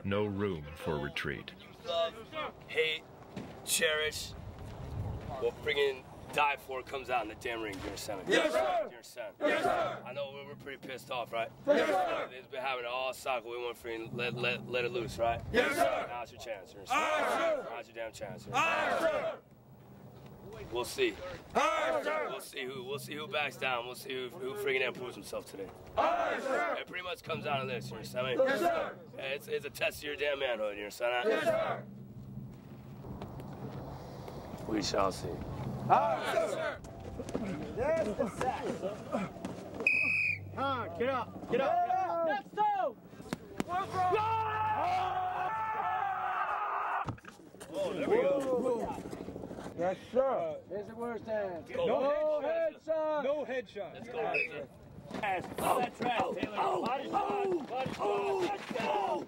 No room for retreat. Love, hate, cherish, what friggin' die for comes out in the damn ring. Do you understand? Yes, sir. Do you understand? Yes, sir. I know we're pretty pissed off, right? Yes, sir. It's been having it all cycle. We want friggin' let it loose, right? Yes, sir. Now's your chance. You All understand? right, sir. Now's your damn chance. All right, sir. We'll see. All right, sir. We'll see who backs down. We'll see who friggin' improves himself today. All right, sir. It pretty much comes down to this. You understand? Yes, sir. It's a test of your damn manhood. You understand? Yes, sir. We shall see. All right, sir. There's the sack. Get up. Get up. Next two. Oh, there we go. Yes, sir. Here's the worst hand. No headshot. No headshot. Let's go. That trash, Taylor. Body shot. Body shot.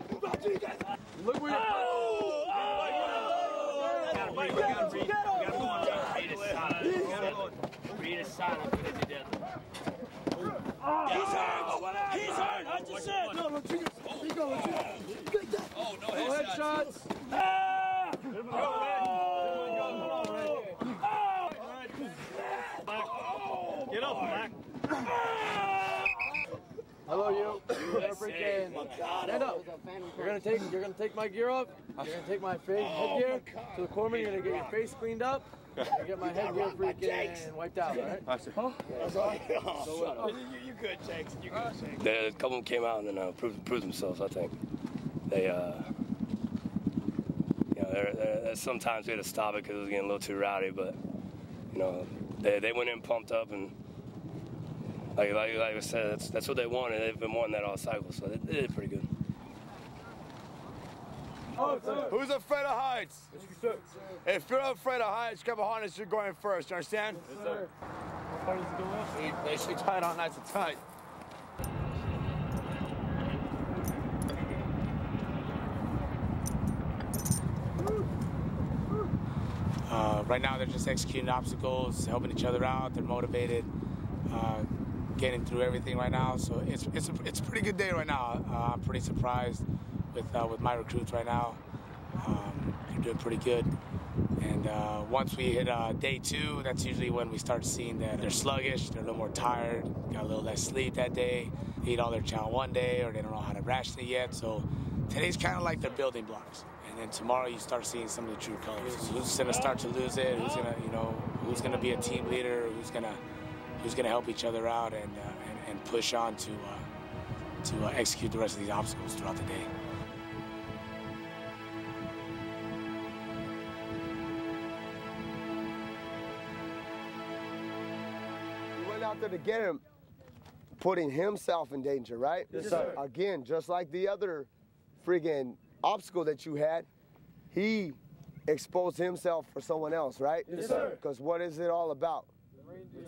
Look where you're We gotta go on there. Read his sign. Put it together. He's hurt. He's hurt. I just said. No, let's go. Oh, no headshots. Get up, Black. Hello, you. Stand up. You're gonna take my gear off. You're gonna take my headgear to the corpsman. You're gonna get your face cleaned up. You're gonna get my headgear freaking wiped out, all right? Huh? You good, Jakes. You good, Jakes. A couple of them came out and then proved themselves. I think they, sometimes we had to stop it because it was getting a little too rowdy. But they went in pumped up and. Like I said, that's what they wanted. They've been wanting that all cycle, so they did pretty good. Who's afraid of heights? If you're afraid of heights, grab a harness, you're going first. You understand? Yes, sir. How far does it go up? They should tie it on nice and tight. Right now, they're just executing obstacles, helping each other out. They're motivated. Getting through everything right now, so it's a pretty good day right now. I'm pretty surprised with my recruits right now. They're doing pretty good. And once we hit day 2, that's usually when we start seeing that they're sluggish, they're a little more tired, got a little less sleep that day, ate all their chow one day, or they don't know how to ration it yet. So today's kind of like their building blocks. And then tomorrow you start seeing some of the true colors. Who's gonna start to lose it? Who's gonna, who's gonna be a team leader? Who's gonna help each other out and push on to execute the rest of these obstacles throughout the day. He went out there to get him, putting himself in danger, right? Yes, sir. Again, just like the other friggin' obstacle that you had, he exposed himself for someone else, right? Yes, sir. Because what is it all about?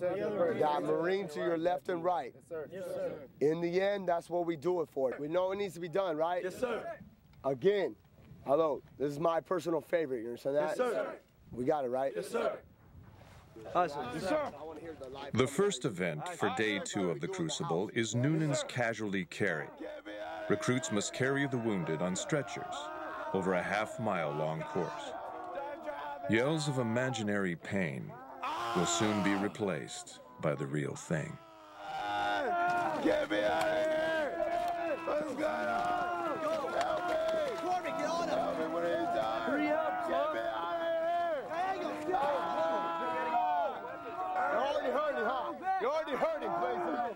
That Marine to your left and right. Yes, sir. Yes, sir. In the end, that's what we do it for. We know it needs to be done, right? Yes, sir. Again, hello, this is my personal favorite. You understand that? Yes, sir. We got it, right? Yes, sir. Awesome. Yes, sir. The first event for day 2 of the Crucible is Noonan's casualty carry. Recruits must carry the wounded on stretchers over a half-mile-long course. Yells of imaginary pain will soon be replaced by the real thing. Get me out of here! What's going on? Help me! Corbin, get on him! Help me, what are you doing? Hurry up, get me out of here! You're already hurting, huh? You're already hurting, Blazer.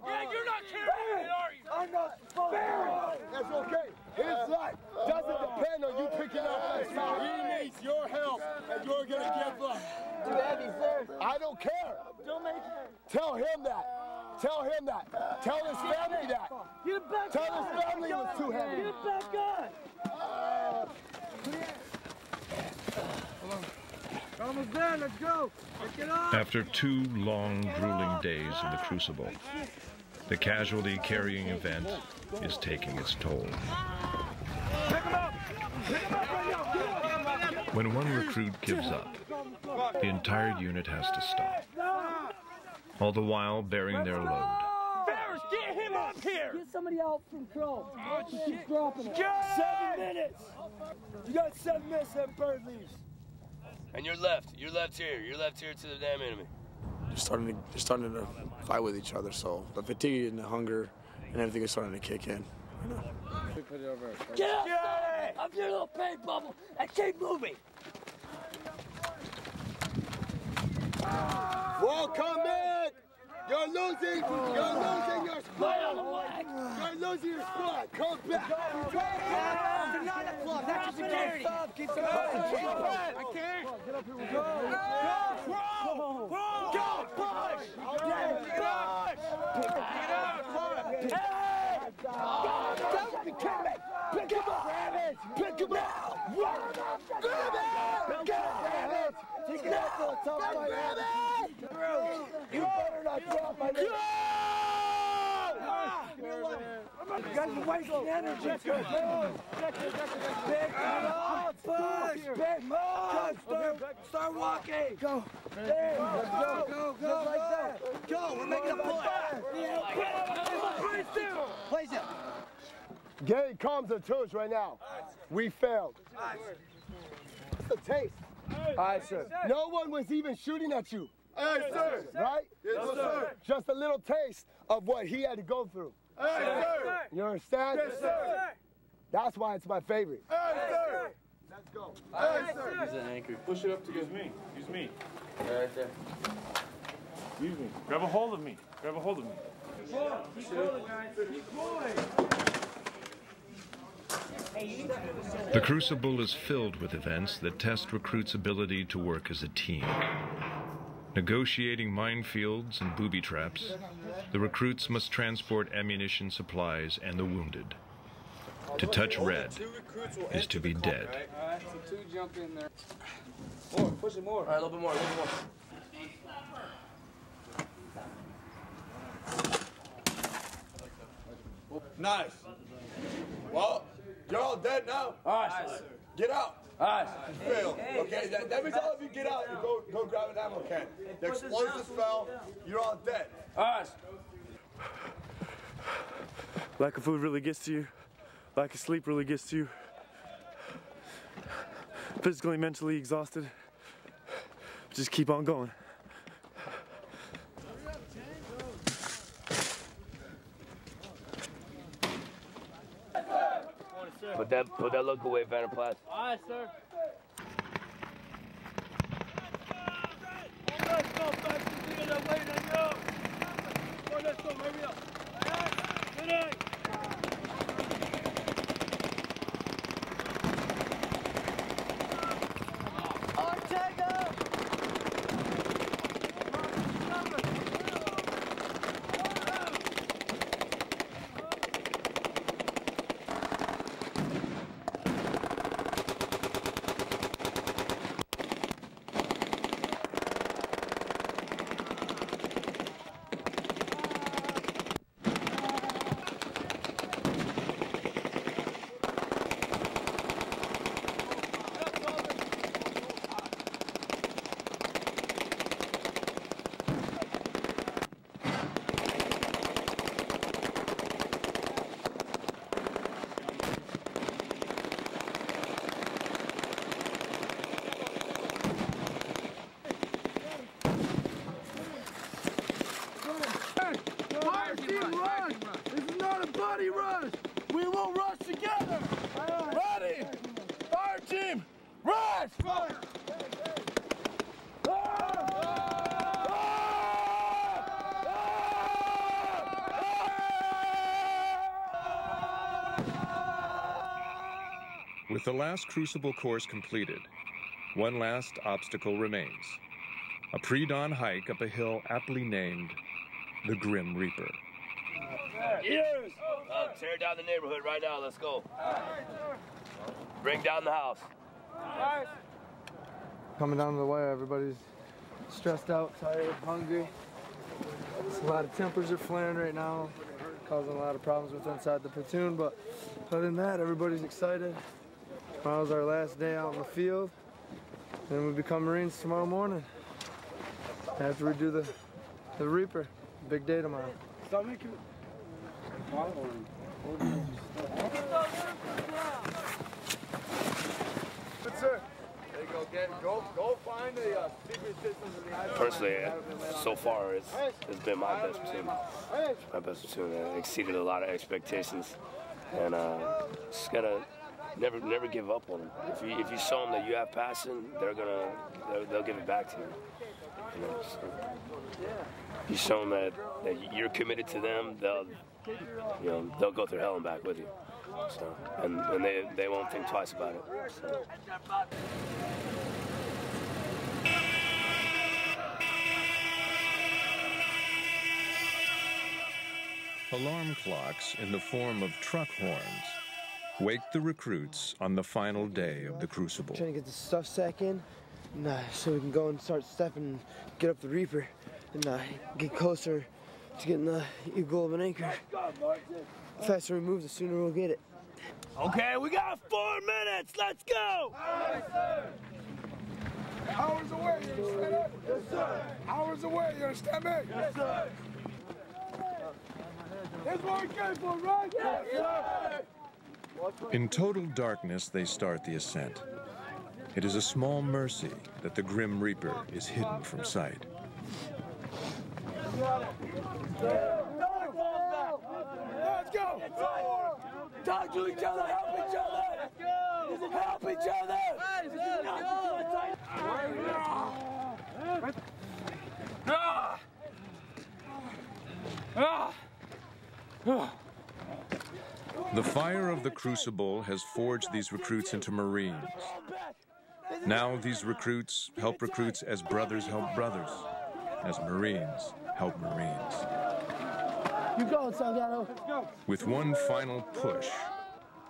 Yeah, you're not carrying it, are you? I'm not sparing! That's okay. His life doesn't depend on you picking up that shot. He needs your help, and you're gonna give up. Too heavy, sir. I don't care. Don't make it. Tell him that. Tell him that. Tell his family that. Get it back Tell on. his family it was too heavy. Get it back on. We're almost there. Let's go. Let's get on. After 2 long, grueling days of the Crucible, the casualty carrying event is taking its toll. When one recruit gives up, the entire unit has to stop, all the while bearing their load. Ferris, get him up here! Get somebody out from Crow. She's dropping it. 7 minutes! You got 7 minutes, that bird leaves. And you're left here to the damn enemy. They're starting to fight with each other, so the fatigue and the hunger and everything is starting to kick in. Get up of your little paint bubble and keep moving. Welcome back! You're losing your squad! You're losing your squad! Come back! To 9 o'clock, that's your security. Keep going. I can't. Get up here. Go! Go! Push! Push! Get out! Hey! Don't be kidding me! Pick him up! Pick him up! Grab it! Grab it! Take it out to the top of my head! You better not drop my leg! You guys are wasting energy. Big push! Big push! Start walking! Go! There! Go! Just like that! Go! We're making a push! Place it! Gay comes to twos right now. We failed. It's the taste. Aye, sir. No one was even shooting at you. Aye, sir. Right? Yes, sir. Just a little taste of what he had to go through. Aye, sir. You understand? Yes, sir. That's why it's my favorite. Aye, sir. Let's go. Aye, sir. He's an anchor. Push it up to use me. Use me. Right there. Use me. Grab a hold of me. Grab a hold of me. Keep going, guys. Keep going. The Crucible is filled with events that test recruits' ability to work as a team. Negotiating minefields and booby traps, the recruits must transport ammunition supplies and the wounded. To touch red is to be dead. All right, so 2 jump in there. More, push it more. All right, a little bit more, a little bit more. Nice. Well, you're all dead now. All right, sir. Get out. All right. You failed. Okay, that means all of you get out and go grab an ammo can. The explosives fell. You're all dead. All right. Lack of food really gets to you. Lack of sleep really gets to you. physically, mentally exhausted. Just keep on going. Put that look away, Vanderplas. All right, sir. Let's go, back to the other way, let's go. Come on, let's go, hurry up. Good night. Rush! We will rush together! Ready! Fire team! Rush! With the last crucible course completed, one last obstacle remains. A pre-dawn hike up a hill aptly named the Grim Reaper. Yes! Tear down the neighborhood right now, let's go. Bring down the house. Coming down to the wire, everybody's stressed out, tired, hungry. A lot of tempers are flaring right now, causing a lot of problems with inside the platoon, but other than that, everybody's excited. Tomorrow's our last day out in the field, and we become Marines tomorrow morning. After we do the Reaper, big day tomorrow. Good, sir. There you go. Go find the secret systems of the United States. Personally, so far, it's been my best platoon. My best platoon. It exceeded a lot of expectations, and just gotta never give up on them. If you show them that you have passion, they'll give it back to you. You know, so if you show them that you're committed to them, they'll go through hell and back with you. So, and they won't think twice about it. So. Alarm clocks in the form of truck horns wake the recruits on the final day of the Crucible. Trying to get the stuff sack in, and, so we can go and start stepping and get up the Reaper and get closer to getting the eagle of an anchor. The faster we move, the sooner we'll get it. Okay, we got 4 minutes. Let's go. Hours away, you understand that? Yes, sir. Hours away, you understand me? Yes, sir. That's what we came for, right? Yes, sir. In total darkness, they start the ascent. It is a small mercy that the Grim Reaper is hidden from sight. Let's go. Talk to each other. Help each other. Help each other. The fire of the Crucible has forged these recruits into Marines. Now these recruits help recruits as brothers help brothers, as Marines help Marines. You go, Salgado. With one final push,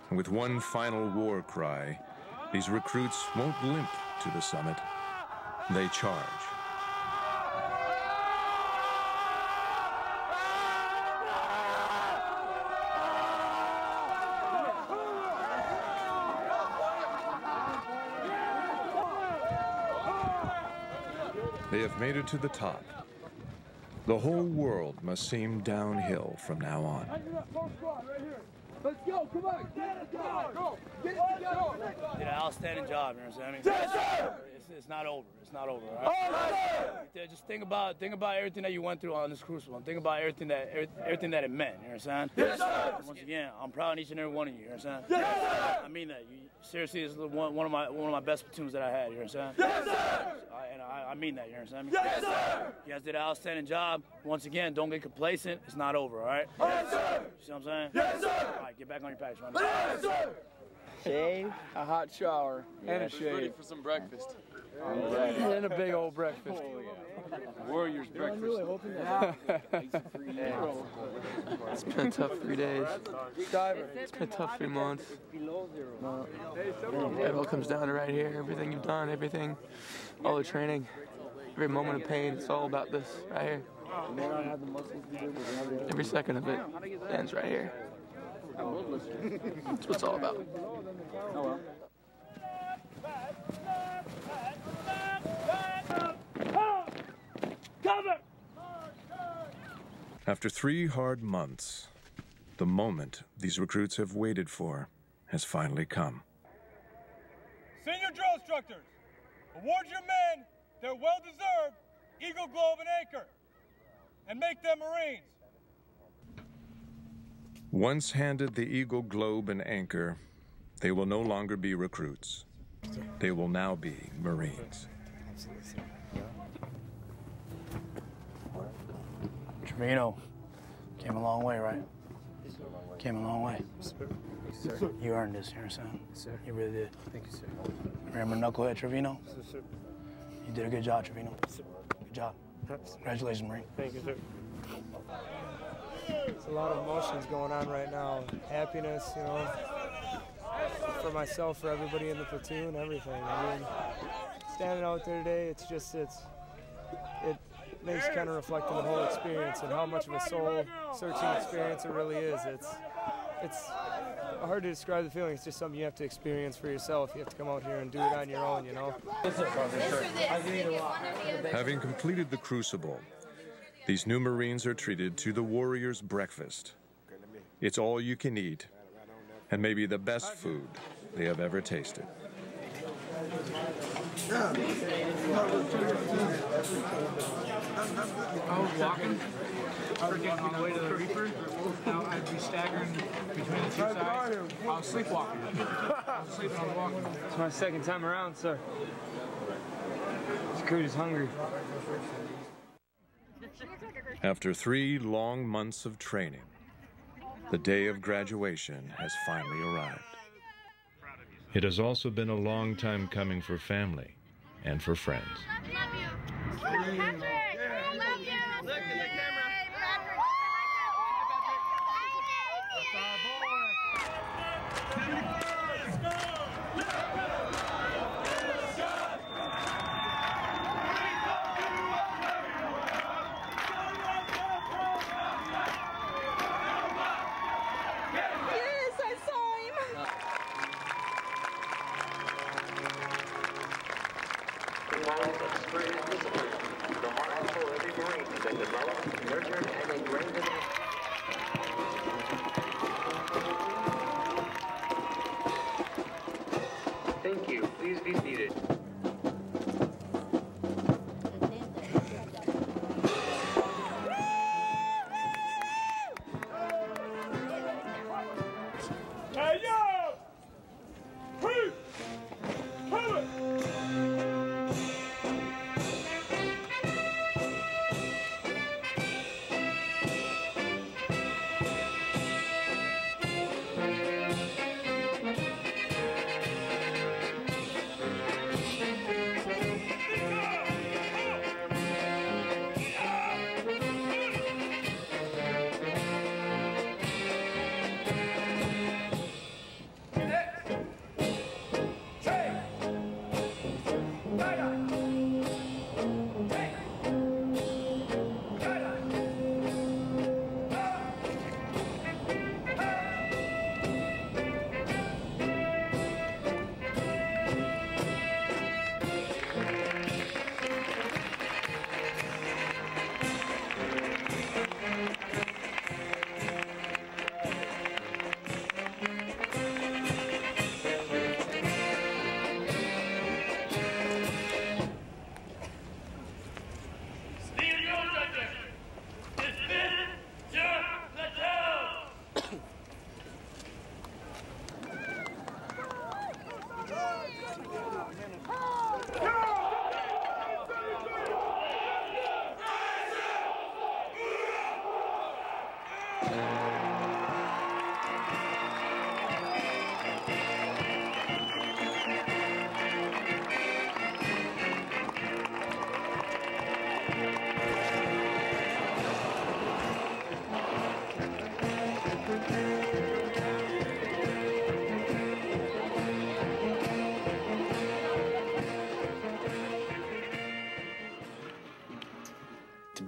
and with one final war cry, these recruits won't limp to the summit. They charge. They have made it to the top. The whole world must seem downhill from now on. Let's go, come on. Get it together. Go. Get it together. Did an outstanding job, you know what I'm saying? Yes, sir. It's not over. It's not over, all right? Just think about everything that you went through on this crucible. And think about everything that it meant, you know what I'm saying? Yes, sir. Once again, I'm proud of each and every one of you, you know what I'm saying? Yes, sir. I mean that. Seriously, this is one of my best platoons that I had, you know what I'm saying? Yes, sir. I mean that, you know what I'm saying? Yes, sir. You guys did an outstanding job. Once again, don't get complacent. It's not over, all right? Yes, sir. You see what I'm saying? Yes, sir. All right, get back on your patch, man. Yes, sir. Shave, a hot shower, and a shave. Ready for some breakfast. And a big old breakfast. Warriors breakfast. It's been a tough 3 days. It's been a tough 3 months. It all comes down to right here. Everything you've done, everything, all the training, every moment of pain, it's all about this right here. Every second of it ends right here. That's what it's all about. Cover! After 3 hard months, the moment these recruits have waited for has finally come. Senior drill instructors, award your men their well-deserved Eagle Globe and Anchor, and make them Marines. Once handed the Eagle Globe and Anchor, they will no longer be recruits. They will now be Marines. Trevino, came a long way, right? Came a long way. You earned this, you know what I'm saying? You really did. Thank you, sir. Remember Knucklehead Trevino? Yes, sir. You did a good job, Trevino. Good job. Congratulations, Marine. Thank you, sir. There's a lot of emotions going on right now. Happiness, you know, for myself, for everybody in the platoon, everything. I mean, standing out there today, it makes you kind of reflect on the whole experience and how much of a soul-searching experience it really is. It's hard to describe the feeling. It's just something you have to experience for yourself. You have to come out here and do it on your own, you know? Having completed the crucible, these new Marines are treated to the Warrior's breakfast. It's all you can eat, and maybe the best food they have ever tasted. I was walking, freaking on the way to the Reaper. I'd be staggering between the two sides. I was sleepwalking. I was sleeping on the walk. It's my second time around, sir. This crew is hungry. After 3 long months of training, the day of graduation has finally arrived. It has also been a long time coming for family and for friends. Patrick, I love you. Look at the camera. Yes, I saw him. The heart for every Marine has been developed, nurtured, and ingrained in Thank you. Please be seated. Hey, yo! Hey! Hey!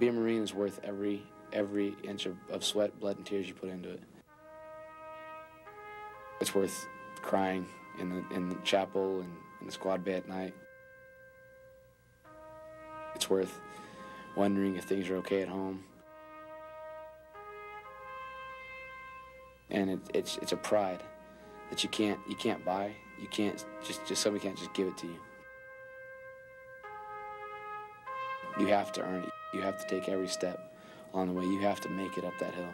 be a Marine is worth every inch of sweat, blood, and tears you put into it. It's worth crying in the chapel and in the squad bay at night. It's worth wondering if things are okay at home. And it's a pride that you can't buy. You can't just somebody can't just give it to you. You have to earn it. You have to take every step on the way. You have to make it up that hill.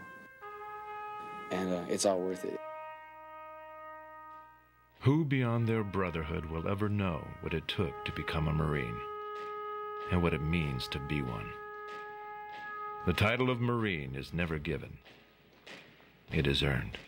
And it's all worth it. Who beyond their brotherhood will ever know what it took to become a Marine and what it means to be one? The title of Marine is never given. It is earned.